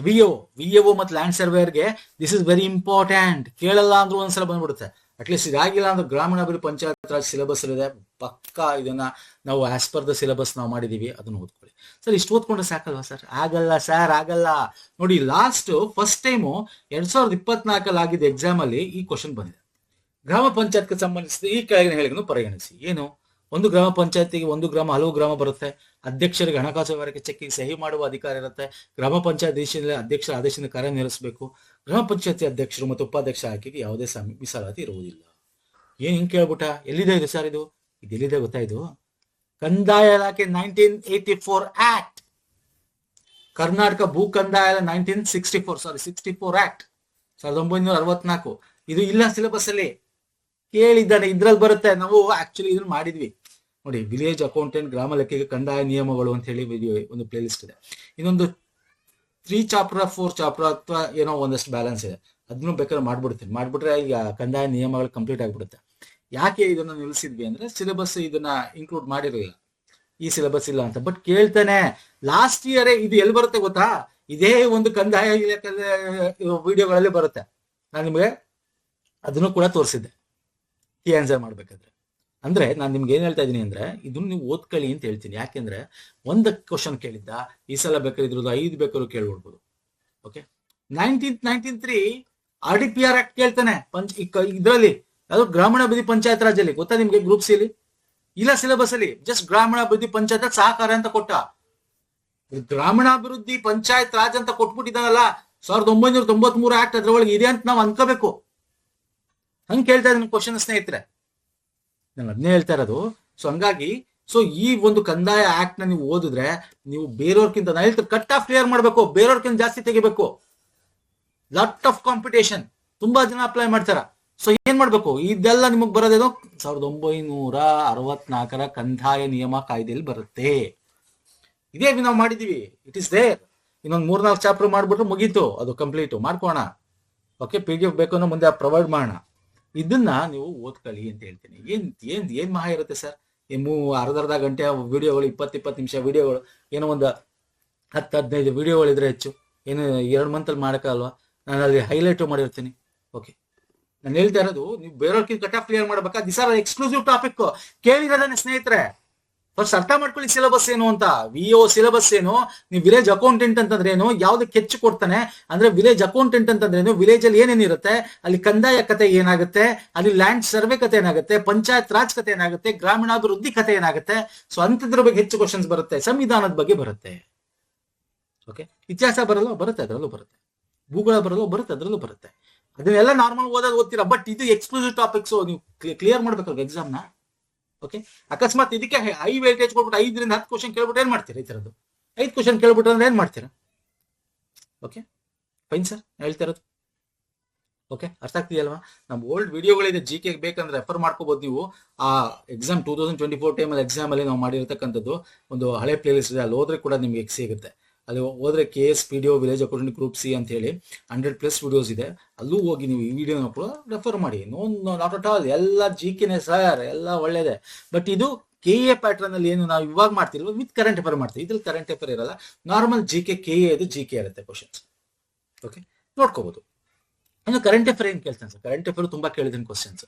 VAO ಮತ್ತು ಲ್ಯಾಂಡ್ ಸರ್ವೇರ್ಗೆ ದಿಸ್ ಇಸ್ ವೆರಿ ಇಂಪಾರ್ಟೆಂಟ್. ಕೇಳಲ್ಲ ಅಂದ್ರೂ ಒಂದ್ಸಲ ಬಂದ್ಬಿಡುತ್ತೆ. ಅಟ್ಲೀಸ್ಟ್ ಇದಾಗಿಲ್ಲ ಅಂದ್ರೆ ಗ್ರಾಮೀಣಾಭಿವೃದ್ಧಿ ಪಂಚಾಯತ್ ರಾಜ್ ಸಿಲೆಬಸ್ ಇದೆ ಪಕ್ಕಾ. ಇದನ್ನ ನಾವು ಆಸ್ ಪರ್ ದ ಸಿಲೆಬಸ್ ನಾವು ಮಾಡಿದೀವಿ, ಅದನ್ನ ಓದ್ಕೊಳ್ಳಿ. ಸರ್ ಇಷ್ಟು ಓದ್ಕೊಂಡ್ರೆ ಸಾಕಲ್ವಾ ಸರ್? ಆಗಲ್ಲ ಸರ್, ಆಗಲ್ಲ. ನೋಡಿ, ಫಸ್ಟ್ ಟೈಮು 2024 ಆಗಿದ್ದ ಎಕ್ಸಾಮ್ ಅಲ್ಲಿ ಈ ಕ್ವಶನ್ ಬಂದಿದೆ. ಗ್ರಾಮ ಪಂಚಾಯತ್ಗೆ ಸಂಬಂಧಿಸಿದ ಈ ಕೆಳಗಿನ ಹೇಳಿಕೆಯನ್ನು ಪರಿಗಣಿಸಿ. ಏನು? ಒಂದು ಗ್ರಾಮ ಪಂಚಾಯತಿಗೆ ಒಂದು ಗ್ರಾಮ, ಹಲವು ಗ್ರಾಮ ಬರುತ್ತೆ. ಅಧ್ಯಕ್ಷರಿಗೆ ಹಣಕಾಸು ವ್ಯವಹಾರಕ್ಕೆ ಚೆಕ್ಕಿಗೆ ಸಹಿ ಮಾಡುವ ಅಧಿಕಾರ ಇರುತ್ತೆ. ಗ್ರಾಮ ಪಂಚಾಯತ್ ದೇಶದಲ್ಲಿ ಅಧ್ಯಕ್ಷರ ಆದೇಶದಿಂದ ಕಾರ್ಯನಿರ್ವಹಿಸಬೇಕು. ಗ್ರಾಮ ಪಂಚಾಯತಿ ಅಧ್ಯಕ್ಷರು ಮತ್ತು ಉಪಾಧ್ಯಕ್ಷ ಆಯ್ಕೆಗೆ ಯಾವುದೇ ಮೀಸಲಾತಿ ಇರುವುದಿಲ್ಲ. ಏನ್ ಹಿಂಗ್ ಕೇಳ್ಬಿಟ್ಟ? ಎಲ್ಲಿದೆ ಇದು ಸರ್? ಇದು ಎಲ್ಲಿದೆ ಗೊತ್ತಾ? ಇದು ಕಂದಾಯ ಇಲಾಖೆ 1984 ಆಕ್ಟ್, ಕರ್ನಾಟಕ ಭೂ ಕಂದಾಯ 64 ಆಕ್ಟ್ 1964. ಇದು ಇಲ್ಲ ಸಿಲೆಬಸ್ ಅಲ್ಲಿ. ಕೇಳಿದ್ದಾನೆ, ಇದ್ರಲ್ಲಿ ಬರುತ್ತೆ. ನಾವು ಆಕ್ಚುಲಿ ಇದನ್ನ ಮಾಡಿದ್ವಿ ನೋಡಿ. ವಿಲೇಜ್ ಅಕೌಂಟೆಂಟ್, ಗ್ರಾಮ ಲೆಕ್ಕಿಗೆ ಕಂದಾಯ ನಿಯಮಗಳು ಅಂತ ಹೇಳಿ ಒಂದು ಪ್ಲೇ ಲಿಸ್ಟ್ ಇದೆ. ಇನ್ನೊಂದು 3 ಚಾಪ್ಟರ್ 4 ಚಾಪ್ಟರ್ ಅಥವಾ ಏನೋ ಒಂದಷ್ಟು ಬ್ಯಾಲೆನ್ಸ್ ಇದೆ. ಅದನ್ನು ಬೇಕಾದ್ರೆ ಮಾಡ್ಬಿಟ್ರೆ ಈಗ ಕಂದಾಯ ನಿಯಮಗಳು ಕಂಪ್ಲೀಟ್ ಆಗ್ಬಿಡುತ್ತೆ. ಯಾಕೆ ಇದನ್ನ ನಿಲ್ಲಿಸಿದ್ವಿ ಅಂದ್ರೆ ಸಿಲೆಬಸ್ ಇದನ್ನ ಇನ್ಕ್ಲೂಡ್ ಮಾಡಿರಲಿಲ್ಲ, ಈ ಸಿಲೆಬಸ್ ಇಲ್ಲ ಅಂತ. ಬಟ್ ಕೇಳ್ತಾನೆ ಲಾಸ್ಟ್ ಇಯರ್ ಇದು ಎಲ್ಲಿ ಬರುತ್ತೆ ಗೊತ್ತಾ? ಇದೇ ಒಂದು ಕಂದಾಯ ವಿಡಿಯೋಗಳಲ್ಲಿ ಬರುತ್ತೆ. ನಾನು ನಿಮಗೆ ಅದನ್ನು ಕೂಡ ತೋರಿಸಿದ್ದೆ ಈ ಆನ್ಸರ್ ಮಾಡ್ಬೇಕಾದ್ರೆ. ಅಂದ್ರೆ ನಾನು ನಿಮ್ಗೆ ಏನ್ ಹೇಳ್ತಾ ಇದೀನಿ ಅಂದ್ರೆ ಇದನ್ನ ನೀವು ಓದ್ಕೊಳ್ಳಿ ಅಂತ ಹೇಳ್ತೀನಿ. ಯಾಕೆಂದ್ರೆ ಒಂದು ಕ್ವಶನ್ ಕೇಳಿದ್ದ, ಈ ಸಲ ಬೇಕಾದ್ರೆ ಇದ್ರದ್ದು 5 ಬೇಕಾದ್ರೂ ಕೇಳ್ಬಿಡ್ಬೋದು. ಓಕೆ, 1993 RDPR ಆಕ್ಟ್ ಕೇಳ್ತಾನೆ ಇದರಲ್ಲಿ, ಅದು ಗ್ರಾಮೀಣಾಭಿವೃದ್ಧಿ ಪಂಚಾಯತ್ ರಾಜ್ ಅಲ್ಲಿ. ಗೊತ್ತಾ ನಿಮ್ಗೆ? ಗ್ರೂಪ್ ಸಿ ಇಲ್ಲ ಸಿಲೆಬಸ್ ಅಲ್ಲಿ. ಜಸ್ಟ್ ಗ್ರಾಮೀಣಾಭಿವೃದ್ಧಿ ಪಂಚಾಯತ್ ಸಹಕಾರ ಅಂತ ಕೊಟ್ಟ. ಗ್ರಾಮೀಣಾಭಿವೃದ್ಧಿ ಪಂಚಾಯತ್ ರಾಜ್ ಅಂತ ಕೊಟ್ಬಿಟ್ಟಿದ್ದಾನಲ್ಲ 1993 ಆಕ್ಟ್, ಅದ್ರೊಳಗೆ ಇದೆ ಅಂತ ನಾವು ಅನ್ಕೋಬೇಕು. ಹಂಗೆ ಕೇಳ್ತಾ ಇದ್ದೀನಿ ಕ್ವಶನ್ ಸ್ನೇಹಿತರೆ, ನಾನು ಅದನ್ನೇ ಹೇಳ್ತಾ ಇರೋದು. ಸೊ ಹಂಗಾಗಿ ಈ ಒಂದು ಕಂದಾಯ ಆಕ್ಟ್ ನ ನೀವು ಓದಿದ್ರೆ ನೀವು ಬೇರೆಯವ್ರಕ್ಕಿಂತ, ನಾನು ಹೇಳ್ತೀನಿ, ಕಟ್ ಆಫ್ ಕ್ಲಿಯರ್ ಮಾಡ್ಬೇಕು, ಬೇರೆಯವ್ರಕ್ಕಿಂತ ಜಾಸ್ತಿ ತೆಗಿಬೇಕು. ಲಾಟ್ ಆಫ್ ಕಾಂಪಿಟೇಷನ್, ತುಂಬಾ ಜನ ಅಪ್ಲೈ ಮಾಡ್ತಾರ. ಸೊ ಏನ್ ಮಾಡ್ಬೇಕು? ಇದೆಲ್ಲ ನಿಮಗ್ ಬರೋದೇನು 1964 ಕಂದಾಯ ನಿಯಮ ಕಾಯ್ದೆಯಲ್ಲಿ ಬರುತ್ತೆ. ಇದೇ ನಾವು ಮಾಡಿದೀವಿ, ಇಟ್ ಇಸ್ ದೇರ್. ಇನ್ನೊಂದು 3-4 ಚಾಪ್ಟರ್ ಮಾಡ್ಬಿಟ್ರೆ ಮುಗೀತು, ಅದು ಕಂಪ್ಲೀಟ್ ಮಾಡ್ಕೋಣ. ಓಕೆ, PDF ಬೇಕು ಅನ್ನೋ ಮುಂದೆ ಪ್ರೊವೈಡ್ ಮಾಡೋಣ. ಇದನ್ನ ನೀವು ಓದ್ಕೊಳ್ಳಿ ಅಂತ ಹೇಳ್ತೀನಿ. ಏನ್ ಮಹಾ ಇರುತ್ತೆ ಸರ್? ಅರ್ಧ ಗಂಟೆ ವಿಡಿಯೋಗಳು, 20 ನಿಮಿಷ ವಿಡಿಯೋಗಳು, ಏನೋ ಒಂದು 10-15 ವಿಡಿಯೋಗಳಿದ್ರೆ ಹೆಚ್ಚು. ಏನು 2 ಮಂತಲ್ಲಿ ಮಾಡೋಕ್ಕಲ್ವಾ? ನಾನು ಅಲ್ಲಿ ಹೈಲೈಟ್ ಮಾಡಿರ್ತೀನಿ. ಓಕೆ, ನಾನು ಹೇಳ್ತಾ ಇರೋದು ನೀವು ಬೇರೆಯವ್ರಿಗೆ ಕಟ್ ಆಫ್ ಕ್ಲಿಯರ್ ಮಾಡ್ಬೇಕಾ? This are exclusive topic. ಕೇಳಿರೋದನ್ನ ಸ್ನೇಹಿತರೆ, ಫಸ್ಟ್ ಅರ್ಥ ಮಾಡ್ಕೊಳ್ಳಿ ಸಿಲೆಬಸ್ ಏನು ಅಂತ. VO ಸಿಲೆಬಸ್ ಏನು, ನೀವು ವಿಲೇಜ್ ಅಕೌಂಟೆಂಟ್ ಅಂತಂದ್ರೆ ಏನು, ಯಾವ್ದಕ್ಕೆ ಹೆಚ್ಚು ಕೊಡ್ತಾನೆ ಅಂದ್ರೆ ವಿಲೇಜ್ ಅಕೌಂಟೆಂಟ್ ಅಂತಂದ್ರೆ ಏನು, ವಿಲೇಜ್ ಅಲ್ಲಿ ಏನೇನಿರುತ್ತೆ, ಅಲ್ಲಿ ಕಂದಾಯ ಕತೆ ಏನಾಗುತ್ತೆ, ಅಲ್ಲಿ ಲ್ಯಾಂಡ್ ಸರ್ವೆ ಕತೆ ಏನಾಗುತ್ತೆ, ಪಂಚಾಯತ್ ರಾಜ್ ಕತೆ ಏನಾಗುತ್ತೆ, ಗ್ರಾಮೀಣಾಭಿವೃದ್ಧಿ ಕತೆ ಏನಾಗುತ್ತೆ. ಸೊ ಅಂತದ್ರ ಬಗ್ಗೆ ಹೆಚ್ಚು ಕ್ವಶನ್ಸ್ ಬರುತ್ತೆ. ಸಂವಿಧಾನದ ಬಗ್ಗೆ ಬರುತ್ತೆ. ಓಕೆ, ಇತಿಹಾಸ ಬರುತ್ತೆ, ಅದರಲ್ಲೂ ಬರುತ್ತೆ. ಭೂಗೋಳ ಬರುತ್ತೆ, ಅದರಲ್ಲೂ ಬರುತ್ತೆ. ಅದನ್ನೆಲ್ಲ ನಾರ್ಮಲ್ ಓದ್ತೀರಾ. ಬಟ್ ಇದು ಎಕ್ಸ್ಕ್ಲೂಸಿವ್ ಟಾಪಿಕ್ಸ್, ನೀವು ಕ್ಲಿಯರ್ ಮಾಡ್ಬೇಕಲ್ವ ಎಕ್ಸಾಮ್ನ. ಓಕೆ, ಅಕಸ್ಮಾತ್ ಇದಕ್ಕೆ ಹೈ ವೇಟೇಜ್ ಕೊಟ್ಬಿಟ್ಟು 5ರಿಂದ 10 ಕ್ವಶನ್ ಕೇಳ್ಬಿಟ್ಟು ಏನ್ ಮಾಡ್ತೀರಾ? ಈ ತರದ್ದು 5 ಕ್ವಶನ್ ಕೇಳ್ಬಿಟ್ರೆ ಅಂದ್ರೆ ಏನ್ ಮಾಡ್ತೀರಾ? ಓಕೆ, ಫೈನ್ ಸರ್, ಹೇಳ್ತಾ ಇರೋದು. ಓಕೆ, ಅರ್ಥ ಆಗ್ತಿದೆಯಲ್ವಾ? ನಮ್ಮ ಓಲ್ಡ್ ವಿಡಿಯೋಗಳಿದೆ, GK ಬೇಕಂದ್ರೆ ರೆಫರ್ ಮಾಡ್ಕೋಬಹುದು ನೀವು. ಆ ಎಕ್ಸಾಮ್ 2024 ಟೈಮಲ್ಲಿ ಎಕ್ಸಾಮ್ ಅಲ್ಲಿ ನಾವು ಮಾಡಿರ್ತಕ್ಕಂಥದ್ದು ಒಂದು ಹಳೆ ಪ್ಲೇ ಲಿಸ್ಟ್ ಇದೆ, ಅಲ್ಲಿ ಹೋದ್ರೆ ಕೂಡ ನಿಮ್ಗೆ ಸಿಗುತ್ತೆ. ಅಲ್ಲಿ ಹೋದ್ರೆ KS PDO village accountant group C ಅಂತ ಹೇಳಿ 100+ ವಿಡಿಯೋಸ್ ಇದೆ. ಅಲ್ಲೂ ಹೋಗಿ ನೀವು ಈ ವಿಡಿಯೋನ ಕೂಡ ರೆಫರ್ ಮಾಡಿ. ನಾಟ್ ಅಟ್ ಆಲ್, ಎಲ್ಲ GKನೇ ಸರ್, ಎಲ್ಲ ಒಳ್ಳೇದೆ. ಬಟ್ ಇದು KA ಪ್ಯಾಟರ್ನ್ ಅಲ್ಲಿ ಏನು ನಾವು ಇವಾಗ ಮಾಡ್ತಿರೋ ವಿತ್ ಕರೆಂಟ್ ಅಫೇರ್ ಮಾಡ್ತೀವಿ. ಇದ್ರಲ್ಲಿ ಕರೆಂಟ್ ಅಫೇರ್ ಇರಲ್ಲ, ನಾರ್ಮಲ್ GK KA ಇದು GK ಇರುತ್ತೆ ಕ್ವಶನ್ಸ್. ಓಕೆ, ನೋಡ್ಕೋಬಹುದು. ಇನ್ನು ಕರೆಂಟ್ ಅಫೇರ್ ಏನ್ ಕೇಳ್ತಾನೆ ಸರ್? ಕರೆಂಟ್ ಅಫೇರ್ ತುಂಬಾ ಕೇಳಿದ್ದೀನಿ ಕ್ವಶನ್ಸ್.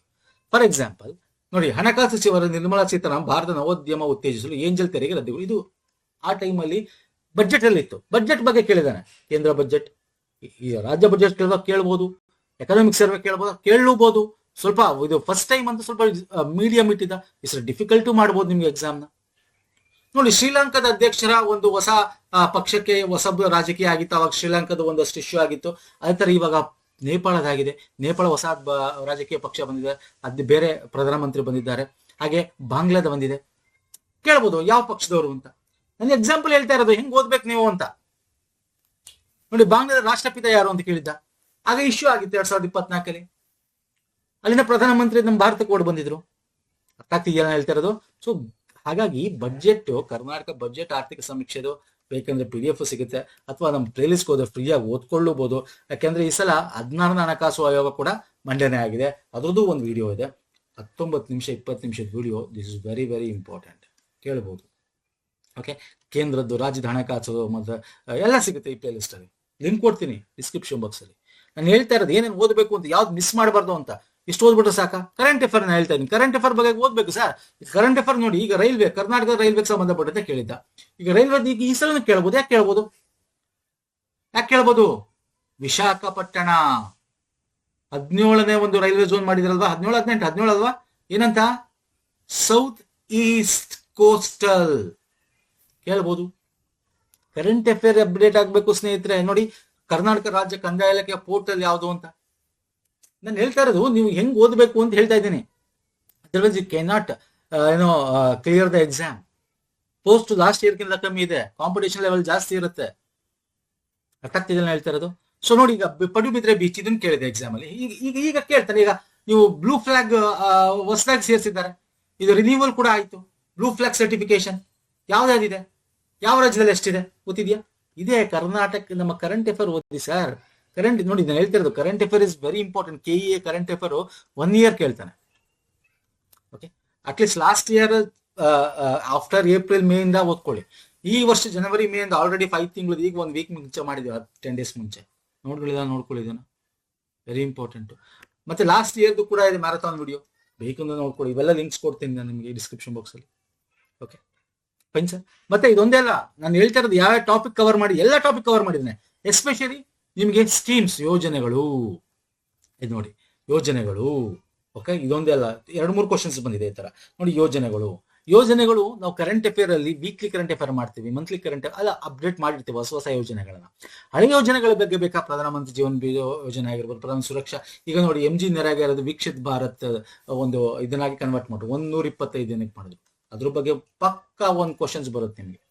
ಫಾರ್ ಎಕ್ಸಾಂಪಲ್ ನೋಡಿ, ಹಣಕಾಸು ಸಚಿವರು ನಿರ್ಮಲಾ ಸೀತಾರಾಮನ್ ಭಾರತ ನವೋದ್ಯಮ ಉತ್ತೇಜಿಸಲು ಏಂಜಲ್ ತೆರಿಗೆ ರದ್ದುಗಳು. ಇದು ಆ ಟೈಮಲ್ಲಿ ಬಜೆಟ್ ಅಲ್ಲಿ ಇತ್ತು. ಬಜೆಟ್ ಬಗ್ಗೆ ಕೇಳಿದಾನೆ. ಕೇಂದ್ರ ಬಜೆಟ್, ಈ ರಾಜ್ಯ ಬಜೆಟ್ ಕೇಳ್ಬೋದು, ಎಕನಾಮಿಕ್ ಸರ್ವೆ ಕೇಳಬಹುದು. ಸ್ವಲ್ಪ ಇದು ಫಸ್ಟ್ ಟೈಮ್ ಅಂತ ಸ್ವಲ್ಪ ಮೀಡಿಯಂ ಇಟ್ಟಿದ್ದ, ಇಸ್ ಡಿಫಿಕಲ್ಟ್ ಮಾಡ್ಬೋದು ನಿಮ್ಗೆ ಎಕ್ಸಾಮ್ನ. ನೋಡಿ, ಶ್ರೀಲಂಕಾದ ಅಧ್ಯಕ್ಷರ ಒಂದು ಹೊಸ ಪಕ್ಷಕ್ಕೆ ಹೊಸ ರಾಜಕೀಯ ಆಗಿತ್ತು. ಅವಾಗ ಶ್ರೀಲಂಕಾದ ಒಂದಷ್ಟು ಇಶ್ಯೂ ಆಗಿತ್ತು. ಅದೇ ತರ ಇವಾಗ ನೇಪಾಳದಾಗಿದೆ. ನೇಪಾಳ ಹೊಸ ರಾಜಕೀಯ ಪಕ್ಷ ಬಂದಿದೆ, ಅದು ಬೇರೆ ಪ್ರಧಾನಮಂತ್ರಿ ಬಂದಿದ್ದಾರೆ. ಹಾಗೆ ಬಾಂಗ್ಲಾದ ಬಂದಿದೆ. ಕೇಳ್ಬೋದು ಯಾವ ಪಕ್ಷದವರು ಅಂತ. ನನ್ನ ಎಕ್ಸಾಂಪಲ್ ಹೇಳ್ತಾ ಇರೋದು, ಹೆಂಗ್ ಓದ್ಬೇಕು ನೀವು ಅಂತ. ನೋಡಿ, ಬಾಂಗ್ಲಾದ ರಾಷ್ಟ್ರಪಿತ ಯಾರು ಅಂತ ಕೇಳಿದ್ದ, ಆಗ ಇಶ್ಯೂ ಆಗಿತ್ತು 2024. ಅಲ್ಲಿನ ಪ್ರಧಾನಮಂತ್ರಿ ನಮ್ಮ ಭಾರತಕ್ಕೆ ಓಡ್ ಬಂದಿದ್ರು. ಅರ್ಥ ಆಗ್ತಿದೆಯಲ್ಲ ಹೇಳ್ತಾ ಇರೋದು? ಸೊ ಹಾಗಾಗಿ ಬಜೆಟ್, ಕರ್ನಾಟಕ ಬಜೆಟ್ ಆರ್ಥಿಕ ಸಮೀಕ್ಷೆದು ಬೇಕಂದ್ರೆ PDF ಸಿಗುತ್ತೆ, ಅಥವಾ ನಮ್ಮ ಪ್ಲೇಲಿಸ್ಟ್ ಹೋದ್ರೆ ಫ್ರೀಯಾಗಿ ಓದ್ಕೊಳ್ಳಬಹುದು. ಯಾಕೆಂದ್ರೆ ಈ ಸಲ 16ನೇ ಹಣಕಾಸು ಆಯೋಗ ಕೂಡ ಮಂಡನೆ ಆಗಿದೆ. ಅದ್ರದ್ದು ಒಂದು ವಿಡಿಯೋ ಇದೆ, 19 ನಿಮಿಷ 20 ನಿಮಿಷದ video. This is very very important, ಕೇಳಬಹುದು. ಓಕೆ, ಕೇಂದ್ರದ್ದು, ರಾಜ್ಯದ ಹಣಕಾಸು ಮತ್ತೆ ಎಲ್ಲ ಸಿಗುತ್ತೆ ಈ ಪ್ಲೇ ಲಿಸ್ಟ್ ಅಲ್ಲಿ. ಲಿಂಕ್ ಕೊಡ್ತೀನಿ ಡಿಸ್ಕ್ರಿಪ್ಷನ್ ಬಾಕ್ಸ್ ಅಲ್ಲಿ. ನಾನು ಹೇಳ್ತಾ ಇರೋದು ಏನೇನು ಓದಬೇಕು ಅಂತ, ಯಾವ್ದು ಮಿಸ್ ಮಾಡಬಾರ್ದು ಅಂತ. ಇಷ್ಟು ಓದ್ಬಿಟ್ರೆ ಸಾಕ? ಕರೆಂಟ್ ಅಫೇರ್ ನಾನು ಹೇಳ್ತಾ ಇದ್ದೀನಿ. ಕರೆಂಟ್ ಅಫೇರ್ ಬಗ್ಗೆ ಓದ್ಬೇಕು ಸರ್. ಕರೆಂಟ್ ಅಫೇರ್ ನೋಡಿ, ಈಗ ರೈಲ್ವೆ, ಕರ್ನಾಟಕದ ರೈಲ್ವೆಗೆ ಸಂಬಂಧಪಟ್ಟಂತೆ ಕೇಳಿದ್ದ. ಈಗ ರೈಲ್ವೆ ಈ ಸಲ ಕೇಳ್ಬೋದು. ಯಾಕೆ ಕೇಳ್ಬೋದು? ವಿಶಾಖಪಟ್ಟಣ 17ನೇ ಒಂದು ರೈಲ್ವೆ ಝೋನ್ ಮಾಡಿದ್ರಲ್ವಾ, 17 ಅಲ್ವಾ, ಏನಂತ, ಸೌತ್ ಈಸ್ಟ್ ಕೋಸ್ಟಲ್. ಕೇಳ್ಬೋದು. ಕರೆಂಟ್ ಅಫೇರ್ ಅಪ್ಡೇಟ್ ಆಗ್ಬೇಕು ಸ್ನೇಹಿತರೆ. ನೋಡಿ, ಕರ್ನಾಟಕ ರಾಜ್ಯ ಕಂದಾಯ ಇಲಾಖೆಯ ಪೋರ್ಟಲ್ ಯಾವುದು ಅಂತ ನಾನು ಹೇಳ್ತಾ ಇರೋದು, ನೀವು ಹೆಂಗ್ ಓದಬೇಕು ಅಂತ ಹೇಳ್ತಾ ಇದ್ದೀನಿ. Otherwise you cannot clear the exam. Post last ಇಯರ್ಗಿಂತ ಕಮ್ಮಿ ಇದೆ, ಕಾಂಪಿಟೇಷನ್ ಲೆವೆಲ್ ಜಾಸ್ತಿ ಇರುತ್ತೆ. ಅರ್ಥ ಆಗ್ತಿದೆ ಹೇಳ್ತಾ ಇರೋದು. ಸೊ ನೋಡಿ, ಈಗ ಪಡುಬಿದ್ರೆ ಬೀಚ್ ಇದನ್ನ ಕೇಳಿದೆ ಎಕ್ಸಾಮ್ ಅಲ್ಲಿ. ಈಗ ಕೇಳ್ತಾರೆ, ಈಗ ನೀವು ಬ್ಲೂ ಫ್ಲಾಗ್ ಹೊಸದಾಗಿ ಸೇರಿಸಿದ್ದಾರೆ, ಇದು ರಿನ್ಯೂವಲ್ ಕೂಡ ಆಯ್ತು. ಬ್ಲೂ ಫ್ಲಾಗ್ ಸರ್ಟಿಫಿಕೇಶನ್ ಯಾವ್ದಾದಿದೆ, ಯಾವ ರಾಜ್ಯದಲ್ಲಿ ಎಷ್ಟಿದೆ ಗೊತ್ತಿದ್ಯಾ? ಇದೇ ಕರ್ನಾಟಕ. ನಮ್ಮ ಕರೆಂಟ್ ಅಫೇರ್ ಓದಿ ಸರ್. ಕರೆಂಟ್ ನೋಡಿ, ನಾನು ಹೇಳ್ತಾ ಇರೋದು current affair is very important. KEA current affair 1 year ಕೇಳ್ತಾನೆ. Okay, at least last year after April May ಇಂದ ಓದ್ಕೊಳ್ಳಿ. ಈ ವರ್ಷ ಜನವರಿ ಮೇ ಇಂದ ಆಲ್ರೆಡಿ 5 ತಿಂಗಳು, ಈಗ 1 ವೀಕ್ ಮುಂಚೆ ಮಾಡಿದ್ವಿ, 10 ಡೇಸ್ ಮುಂಚೆ ನೋಡ್ಕೊಳ್ಳಿ. Very important. ಮತ್ತೆ ಲಾಸ್ಟ್ ಇಯರ್ದು ಕೂಡ ಇದೆ ಮ್ಯಾರಥಾನ್ ವಿಡಿಯೋ, ಬೇಕಂದ್ರೆ ನೋಡ್ಕೊಳ್ಳಿ. ಇವೆಲ್ಲ ಲಿಂಕ್ಸ್ ಕೊಡ್ತೀನಿ ನಾನು ನಿಮಗೆ ಡಿಸ್ಕ್ರಿಪ್ಷನ್ ಬಾಕ್ಸ್ ಅಲ್ಲಿ. Okay fine sir. ಮತ್ತೆ ಇದೊಂದೇ ಅಲ್ಲ, ನಾನು ಹೇಳ್ತಾ ಇರೋದು ಯಾವ ಟಾಪಿಕ್ ಕವರ್ ಮಾಡಿ, ಎಲ್ಲ ಟಾಪಿಕ್ ಕವರ್ ಮಾಡಿದ್ದೇನೆ. ಎಸ್ಪೆಷಲಿ ನಿಮಗೆ ಸ್ಕೀಮ್ಸ್, ಯೋಜನೆಗಳು, ಇದು ನೋಡಿ ಯೋಜನೆಗಳು. ಓಕೆ, ಇದೊಂದೇ ಅಲ್ಲ, 2-3 ಕ್ವಶನ್ಸ್ ಬಂದಿದೆ ಈ ತರ ನೋಡಿ. ಯೋಜನೆಗಳು ನಾವು ಕರೆಂಟ್ ಅಫೇರ್ ಅಲ್ಲಿ ವೀಕ್ಲಿ ಕರೆಂಟ್ ಅಫೇರ್ ಮಾಡ್ತೀವಿ, ಮಂತ್ಲಿ ಕರೆಂಟ್ ಅಲ್ಲ ಅಪ್ಡೇಟ್ ಮಾಡಿರ್ತೀವಿ ಹೊಸ ಯೋಜನೆಗಳನ್ನ. ಹಳೆ ಯೋಜನೆಗಳ ಬಗ್ಗೆ ಬೇಕಾ, ಪ್ರಧಾನಮಂತ್ರಿ ಜೀವನ್ ಯೋಜನೆ ಆಗಿರ್ಬೋದು, ಪ್ರಧಾನ ಸುರಕ್ಷಾ. ಈಗ ನೋಡಿ MG ನರೇಗಾ ಇರೋದು ವಿಕಸಿತ್ ಭಾರತ್ ಒಂದು ಇದನ್ನಾಗಿ ಕನ್ವರ್ಟ್ ಮಾಡಿದ್ರು, 125 ದಿನಕ್ಕೆ ಮಾಡಿದ್ರು. ಅದ್ರ ಬಗ್ಗೆ ಪಕ್ಕಾ 1 ಕ್ವಶನ್ಸ್ ಬರುತ್ತೆ ನಿಮಗೆ,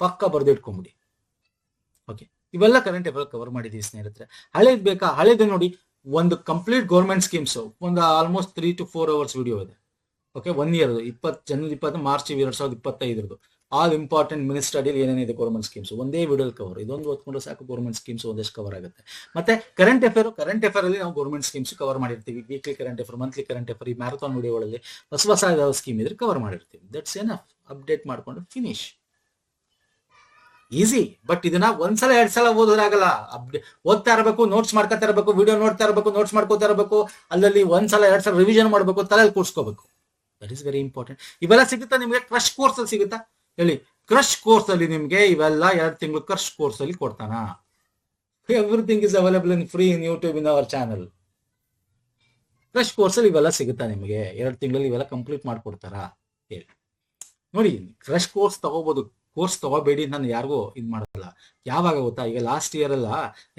ಪಕ್ಕಾ ಬರೆದು ಇಟ್ಕೊಂಡ್ಬಿಡಿ. ಓಕೆ, ಇವೆಲ್ಲ ಕರೆಂಟ್ ಅಫೇರ್ ಕವರ್ ಮಾಡಿದೀವಿ ಸ್ನೇಹಿತರೆ. ಹಳೇದು ಬೇಕಾ, ಹಳೇದು ನೋಡಿ, ಒಂದು ಕಂಪ್ಲೀಟ್ ಗೌರ್ಮೆಂಟ್ ಸ್ಕೀಮ್ಸ್, ಒಂದು ಆಲ್ಮೋಸ್ಟ್ 3 to 4 hours ವಿಡಿಯೋ ಇದೆ. ಓಕೆ, 1 ಇಯರ್, ಜನವರಿ 20 ಮಾರ್ಚ್ 2025 ಆಲ್ ಇಂಪಾರ್ಟೆಂಟ್ ಮಿನಿಸ್ಟರ್ ಅಡಿಯಲ್ಲಿ ಏನೇನಿದೆ ಗೌರ್ಮೆಂಟ್ ಸ್ಕೀಮ್ಸ್ ಒಂದೇ ವಿಡಿಯೋ ಕವರ್. ಇದೊಂದು ಓದ್ಕೊಂಡ್ರೆ ಸಾಕು, ಗೌರ್ಮೆಂಟ್ ಸ್ಕೀಮ್ಸ್ ಒಂದಷ್ಟು ಕವರ್ ಆಗುತ್ತೆ. ಮತ್ತೆ ಕರೆಂಟ್ ಅಫೇರ್ ಅಲ್ಲಿ ನಾವು ಗೌರ್ಮೆಂಟ್ ಸ್ಕೀಮ್ಸ್ ಕವರ್ ಮಾಡಿರ್ತೀವಿ. Weekly current affair, monthly current affair, ಈ ಮ್ಯಾರಥಾನ್ ವಿಡಿಯೋಗಳಲ್ಲಿ ಹೊಸ ಯಾವ್ದು ಸ್ಕೀಮ್ ಇದ್ರೆ ಕವರ್ ಮಾಡಿರ್ತೀವಿ. That's enough. ಅಪ್ಡೇಟ್ ಮಾಡ್ಕೊಂಡು ಫಿನಿಶ್. ಈಸಿ. ಬಟ್ ಇದನ್ನ ಒಂದ್ಸಲ 2 ಸಲ ಓದೋದಾಗಲ್ಲ. ಓದ್ತಾ ಇರಬೇಕು, ನೋಟ್ಸ್ ಮಾಡ್ಕೊತಾ ಇರಬೇಕು, ವಿಡಿಯೋ ನೋಡ್ತಾ ಇರಬೇಕು, ನೋಟ್ಸ್ ಮಾಡ್ಕೋತಾ ಇರಬೇಕು. ಅಲ್ಲಲ್ಲಿ 1 ಸಲ 2 ಸಲ ರಿವಿಷನ್ ಮಾಡಬೇಕು, ತಲೆಯಲ್ಲಿ ಕೂರ್ಸ್ಕೋಬೇಕು. That is very important. ಇವೆಲ್ಲ ಸಿಗುತ್ತಾ ನಿಮಗೆ? ಕ್ರಶ್ ಕೋರ್ಸ್ ಅಲ್ಲಿ ಸಿಗುತ್ತಾ ಹೇಳಿ? ಕ್ರಶ್ ಕೋರ್ಸ್ ಅಲ್ಲಿ ನಿಮ್ಗೆ ಇವೆಲ್ಲ 2 ತಿಂಗಳು ಕ್ರಶ್ ಕೋರ್ಸ್ ಅಲ್ಲಿ ಕೊಡ್ತಾನ. Everything is available in free in YouTube in our channel. Crush course ಅಲ್ಲಿ ಇವೆಲ್ಲ ಸಿಗುತ್ತಾ ನಿಮಗೆ? 2 ತಿಂಗಳಲ್ಲಿ ಇವೆಲ್ಲ ಕಂಪ್ಲೀಟ್ ಮಾಡ್ಕೊಡ್ತಾರಾ ಹೇಳಿ? ನೋಡಿ, ಕ್ರಶ್ ಕೋರ್ಸ್ ತಗೋಬಹುದು, ಕೋರ್ಸ್ ತಗೋಬೇಡಿ ನಾನು ಯಾರಿಗೂ ಇದು ಮಾಡಲ್ಲ. ಯಾವಾಗ ಗೊತ್ತಾ, ಈಗ ಲಾಸ್ಟ್ ಇಯರ್ ಎಲ್ಲ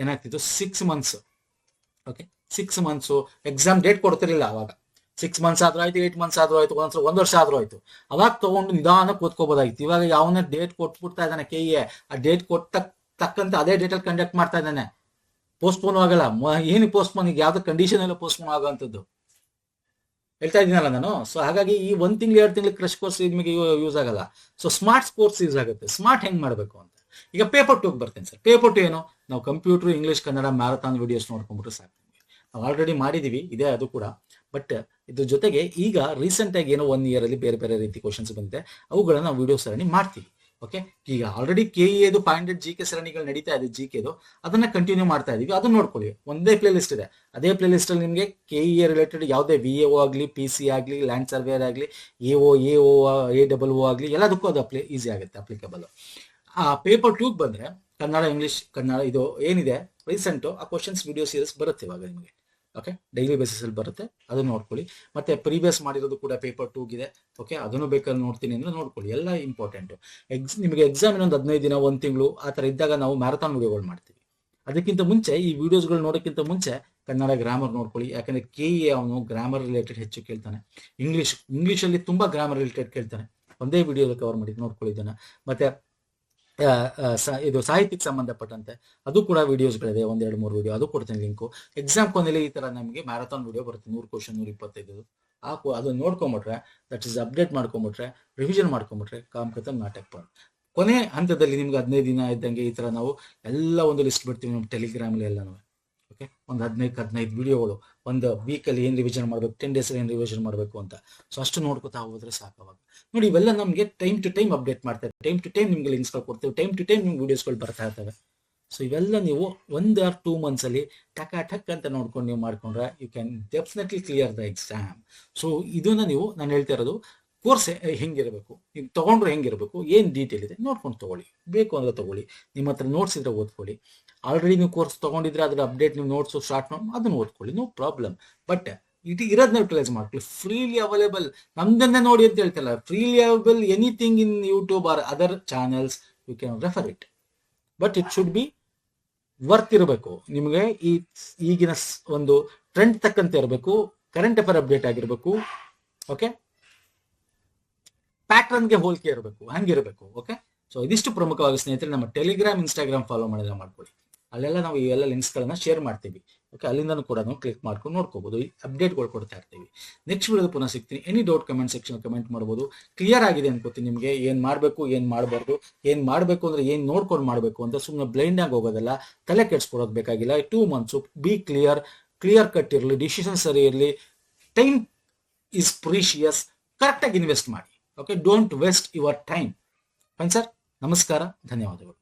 ಏನಾಗ್ತಿತ್ತು, 6 months. ಓಕೆ, 6 months ಎಕ್ಸಾಮ್ ಡೇಟ್ ಕೊಡ್ತಿರ್ಲಿಲ್ಲ. ಅವಾಗ 6 months ಆದ್ರೂ ಆಯ್ತು, 8 months ಆದ್ರೂ ಆಯ್ತು, ಒಂದ್ಸಲ 1 ವರ್ಷ ಆದ್ರೂ ಆಯ್ತು. ಅವಾಗ ತಗೊಂಡು ನಿಧಾನಕ್ಕೆ ಓದ್ಕೋಬೋದಾಗಿತ್ತು. ಇವಾಗ ಯಾವನೇ ಡೇಟ್ ಕೊಟ್ಬಿಡ್ತಾ ಇದ್ದಾನೆ KEA, ಆ ಡೇಟ್ ತಕ್ಕಂತೆ ಅದೇ ಡೇಟಲ್ಲಿ ಕಂಡಕ್ಟ್ ಮಾಡ್ತಾ ಇದ್ದಾನೆ. ಪೋಸ್ಟ್ಪೋನ್ ಆಗಲ್ಲ. ಏನು ಪೋಸ್ಟ್ಪೋನ್? ಈಗ ಯಾವ್ದು ಕಂಡೀಷನ್ ಎಲ್ಲ ಪೋಸ್ಟ್ಪೋನ್ ಆಗೋಂಥದ್ದು ಹೇಳ್ತಾ ಇದ್ದೀನಲ್ಲ ನಾನು. ಸೊ ಹಾಗಾಗಿ ಈ 1 ತಿಂಗಳು 2 ತಿಂಗಳು ಕ್ರಶ್ ಕೋರ್ಸ್ ನಿಮಗೆ ಯೂಸ್ ಆಗಲ್ಲ. ಸೊ ಸ್ಮಾರ್ಟ್ ಕೋರ್ಸ್ ಯೂಸ್ ಆಗುತ್ತೆ. ಸ್ಮಾರ್ಟ್ ಹೆಂಗ್ ಮಾಡಬೇಕು ಅಂತ ಈಗ ಪೇಪರ್ 2 ಬರ್ತೇನೆ ಸರ್. ಪೇಪರ್ 2 ಏನು? ನಾವು computer, English, Kannada marathon videos ನೋಡ್ಕೊಂಡ್ಬಿಟ್ರೆ ಸಾಕು. ನಾವು ಆಲ್ರೆಡಿ ಮಾಡಿದೀವಿ, ಇದೆ ಅದು ಕೂಡ. ಬಟ್ ಇದ್ರ ಜೊತೆಗೆ ಈಗ ರೀಸೆಂಟ್ ಆಗಿ ಏನೋ 1 year ಅಲ್ಲಿ ಬೇರೆ ಬೇರೆ ರೀತಿ ಕ್ವಶನ್ಸ್ ಬಂದಿದೆ, ಅವುಗಳನ್ನ ನಾವು ವಿಡಿಯೋ ಸರಣಿ ಮಾಡ್ತೀವಿ. ಓಕೆ, ಈಗ ಆಲ್ರೆಡಿ KEAದು 500 GK ಸರಣಿಗಳು ನಡೀತಾ ಇದೆ, GKದು ಅದನ್ನ ಕಂಟಿನ್ಯೂ ಮಾಡ್ತಾ ಇದೀವಿ. ಅದನ್ನ ನೋಡ್ಕೊಳ್ಳಿ. ಒಂದೇ ಪ್ಲೇ ಲಿಸ್ಟ್ ಇದೆ. ಅದೇ ಪ್ಲೇ ಲಿಸ್ಟ್ ಅಲ್ಲಿ ನಿಮಗೆ KEA ರಿಲೇಟೆಡ್ ಯಾವುದೇ VAO ಆಗಲಿ, PC ಆಗಲಿ, ಲ್ಯಾಂಡ್ ಸರ್ವೇರ್ ಆಗಲಿ, AO AOO ಆಗಲಿ, ಎಲ್ಲದಕ್ಕೂ ಅದು ಈಸಿ ಆಗುತ್ತೆ, ಅಪ್ಲಿಕಬಲ್. ಆ ಪೇಪರ್ 2 ಬಂದ್ರೆ ಕನ್ನಡ, ಇಂಗ್ಲಿಷ್, ಕನ್ನಡ ಇದು ಏನಿದೆ ರೀಸೆಂಟ್ ಆ ಕ್ವಶನ್ಸ್ ವಿಡಿಯೋ ಸೀರೀಸ್ ಬರುತ್ತೆ ಇವಾಗ ನಿಮಗೆ. ಓಕೆ, ಡೈಲಿ ಬೇಸಿಸ್ ಅಲ್ಲಿ ಬರುತ್ತೆ, ಅದನ್ನ ನೋಡ್ಕೊಳ್ಳಿ. ಮತ್ತೆ ಪ್ರೀವಿಯಸ್ ಮಾಡಿರೋದು ಕೂಡ ಪೇಪರ್ 2 ಇದೆ. ಓಕೆ, ಅದನ್ನು ಬೇಕಾದ್ರೆ ನೋಡ್ತೀನಿ ಅಂದ್ರೆ ನೋಡ್ಕೊಳ್ಳಿ. ಎಲ್ಲ ಇಂಪಾರ್ಟೆಂಟ್. ನಿಮಗೆ ಎಕ್ಸಾಮ್ ಇನ್ನೊಂದು 15 ದಿನ, 1 ತಿಂಗಳು ಆ ಥರ ಇದ್ದಾಗ ನಾವು ಮ್ಯಾರಥಾನ್ ವಿಡಿಯೋಗಳು ಮಾಡ್ತೀವಿ. ಅದಕ್ಕಿಂತ ಮುಂಚೆ, ಈ ವಿಡಿಯೋಸ್ಗಳು ನೋಡೋಕ್ಕಿಂತ ಮುಂಚೆ ಕನ್ನಡ ಗ್ರಾಮರ್ ನೋಡ್ಕೊಳ್ಳಿ. ಯಾಕಂದ್ರೆ KEA ಅವನು ಗ್ರಾಮರ್ ರಿಲೇಟೆಡ್ ಹೆಚ್ಚು ಕೇಳ್ತಾನೆ. ಇಂಗ್ಲಿಷಲ್ಲಿ ತುಂಬಾ ಗ್ರಾಮರ್ ರಿಲೇಟೆಡ್ ಕೇಳ್ತಾನೆ. ಒಂದೇ ವಿಡಿಯೋದಲ್ಲಿ ಕವರ್ ಮಾಡಿ ನೋಡ್ಕೊಳ್ಳಿ ಇದನ್ನ. ಮತ್ತೆ ಇದು ಸಾಹಿತ್ಯಕ್ಕೆ ಸಂಬಂಧಪಟ್ಟಂತೆ ಅದು ಕೂಡ ವಿಡಿಯೋಸ್ಗಳಿದೆ, 1-2-3 ವಿಡಿಯೋ, ಅದು ಕೊಡ್ತೀನಿ ಲಿಂಕು. ಎಕ್ಸಾಮ್ ಕೊನೆಯಲ್ಲಿ ಈ ತರ ನಮಗೆ ಮ್ಯಾರಥಾನ್ ವಿಡಿಯೋ ಬರುತ್ತೆ, 100 ಕ್ವಶನ್, 125. ಅದನ್ನ ನೋಡ್ಕೊಂಬಿಟ್ರೆ, ದಟ್ ಇಸ್ ಅಪ್ಡೇಟ್ ಮಾಡ್ಕೊಂಬಿಟ್ರೆ, ರಿವಿಷನ್ ಮಾಡ್ಕೊಂಬಿಟ್ರೆ ಕಾಮ್ ನಾಟಕ ಪಾಡ್. ಕೊನೆ ಹಂತದಲ್ಲಿ ನಿಮ್ಗೆ 15 ದಿನ ಇದ್ದಂಗೆ ಈ ತರ ನಾವು ಎಲ್ಲ ಒಂದು ಲಿಸ್ಟ್ ಬಿಡ್ತೀವಿ ನಮ್ಮ ಟೆಲಿಗ್ರಾಮಲ್ಲಿ ಎಲ್ಲನೂ. ಓಕೆ, ಒಂದು 15 ವಿಡಿಯೋಗಳು, ಒಂದು ವೀಕಲ್ಲಿ ಏನು ರಿವಿಷನ್ ಮಾಡಬೇಕು, 10 days ಏನು ರಿವಿಷನ್ ಮಾಡಬೇಕು ಅಂತ. ಸೊ ಅಷ್ಟು ನೋಡ್ಕೊತಾ ಹೋದ್ರೆ ಸಾಕವಾಗ. ನೋಡಿ, ಇವೆಲ್ಲ ನಮಗೆ ಟೈಮ್ ಟು ಟೈಮ್ ಅಪ್ಡೇಟ್ ಮಾಡ್ತಾರೆ. ಟೈಮ್ ಟು ಟೈಮ್ ನಿಮ್ಗೆ ಲಿಂಕ್ಸ್ಗಳು ಕೊಡ್ತೇವೆ. ಟೈಮ್ ಟು ಟೈಮ್ ನಿಮ್ಗೆ ವಿಡಿಯೋಸ್ಗಳು ಬರ್ತಾ ಇರ್ತವೆ. ಸೊ ಇವೆಲ್ಲ ನೀವು 1 or 2 months ಅಲ್ಲಿ ಟಕ್ ಅಂತ ನೋಡ್ಕೊಂಡು ನೀವು ಮಾಡ್ಕೊಂಡ್ರೆ you can definitely clear the exam. So ಇದನ್ನ ನೀವು, ನಾನು ಹೇಳ್ತಾ ಇರೋದು ಕೋರ್ಸ್ ಹೆಂಗಿರಬೇಕು, ನೀವು ತೊಗೊಂಡ್ರೆ ಹೆಂಗಿರಬೇಕು, ಏನು ಡೀಟೇಲ್ ಇದೆ ನೋಡ್ಕೊಂಡು ತೊಗೊಳ್ಳಿ. ಬೇಕು ಅಂದ್ರೆ ತೊಗೊಳ್ಳಿ, ನಿಮ್ಮ ಹತ್ರ ನೋಟ್ಸ್ ಇದ್ರೆ ಓದ್ಕೊಳ್ಳಿ. ಆಲ್ರೆಡಿ ನೀವು ಕೋರ್ಸ್ ತೊಗೊಂಡಿದ್ರೆ ಅದರ ಅಪ್ಡೇಟ್ ನೀವು ನೋಟ್ಸು ಸ್ಟಾರ್ಟ್ ಮಾಡಿ ಅದನ್ನು ಓದ್ಕೊಳ್ಳಿ, ನೋ ಪ್ರಾಬ್ಲಮ್. ಬಟ್ ಇರೋದನ್ನ ಯುಟಿಲೈಸ್ ಮಾಡ್ಕೊಳ್ಳಿ. ಫ್ರೀಲಿ ಅವೈಲೇಬಲ್, ನಮ್ದನ್ನೇ ನೋಡಿ ಅಂತ ಹೇಳ್ತಿಲ್ಲ, freely available anything in YouTube or other channels, you can refer it. But it should be worth ಇರಬೇಕು ನಿಮಗೆ, ಈಗಿನ ಒಂದು ಟ್ರೆಂಡ್ ತಕ್ಕಂತೆ ಇರಬೇಕು, ಕರೆಂಟ್ ಅಫೇರ್ ಅಪ್ಡೇಟ್ ಆಗಿರಬೇಕು. ಓಕೆ, ಪ್ಯಾಟ್ರನ್ಗೆ ಹೋಲಿಕೆ ಇರಬೇಕು, ಹಂಗಿರಬೇಕು. ಓಕೆ, ಸೊ ಇದಿಷ್ಟು ಪ್ರಮುಖವಾಗಿ ಸ್ನೇಹಿತರೆ, ನಮ್ಮ ಟೆಲಿಗ್ರಾಮ್, ಇನ್ಸ್ಟಾಗ್ರಾಮ್ ಫಾಲೋ ಮಾಡಿದ್ರೆ ಮಾಡ್ಕೊಳ್ಳಿ. ಅಲ್ಲೆಲ್ಲ ನಾವು ಇವೆಲ್ಲ ಲಿಂಕ್ಸ್ಗಳನ್ನ ಶೇರ್ ಮಾಡ್ತೀವಿ. ಓಕೆ, ಅಲ್ಲಿಂದನೂ ಕೂಡ ನಾವು ಕ್ಲಿಕ್ ಮಾಡ್ಕೊಂಡು ನೋಡ್ಕೋಬಹುದು, ಈ ಅಪ್ಡೇಟ್ಗಳು ಕೊಡ್ತಾ ಇರ್ತೀವಿ. ನೆಕ್ಸ್ಟ್ ವಿಡಿಯೋದ ಪುನಃ ಸಿಗ್ತೀನಿ. Any doubt comment section comment ಮಾಡ್ಬೋದು. ಕ್ಲಿಯರ್ ಆಗಿದೆ ಅನ್ಕೋತೀನಿ ನಿಮಗೆ, ಏನ್ ಮಾಡಬೇಕು ಏನ್ ಮಾಡಬಾರ್ದು, ಏನ್ ಮಾಡಬೇಕು ಅಂದ್ರೆ ಏನ್ ನೋಡ್ಕೊಂಡು ಮಾಡಬೇಕು ಅಂತ. ಸುಮ್ಮನೆ ಬ್ಲೈಂಡ್ ಆಗಿ ಹೋಗೋದಲ್ಲ, ತಲೆ ಕೆಡ್ಸ್ಕೊಡೋದು ಬೇಕಾಗಿಲ್ಲ. 2 months ಬಿ ಕ್ಲಿಯರ್ ಕಟ್ ಇರಲಿ, ಡಿಸಿಷನ್ ಸರಿ ಇರಲಿ. ಟೈಮ್ ಇಸ್ ಪ್ರೀಶಿಯಸ್, ಕರೆಕ್ಟಾಗಿ ಇನ್ವೆಸ್ಟ್ ಮಾಡಿ. Okay, don't waste your time. Fine sir, ನಮಸ್ಕಾರ, ಧನ್ಯವಾದಗಳು.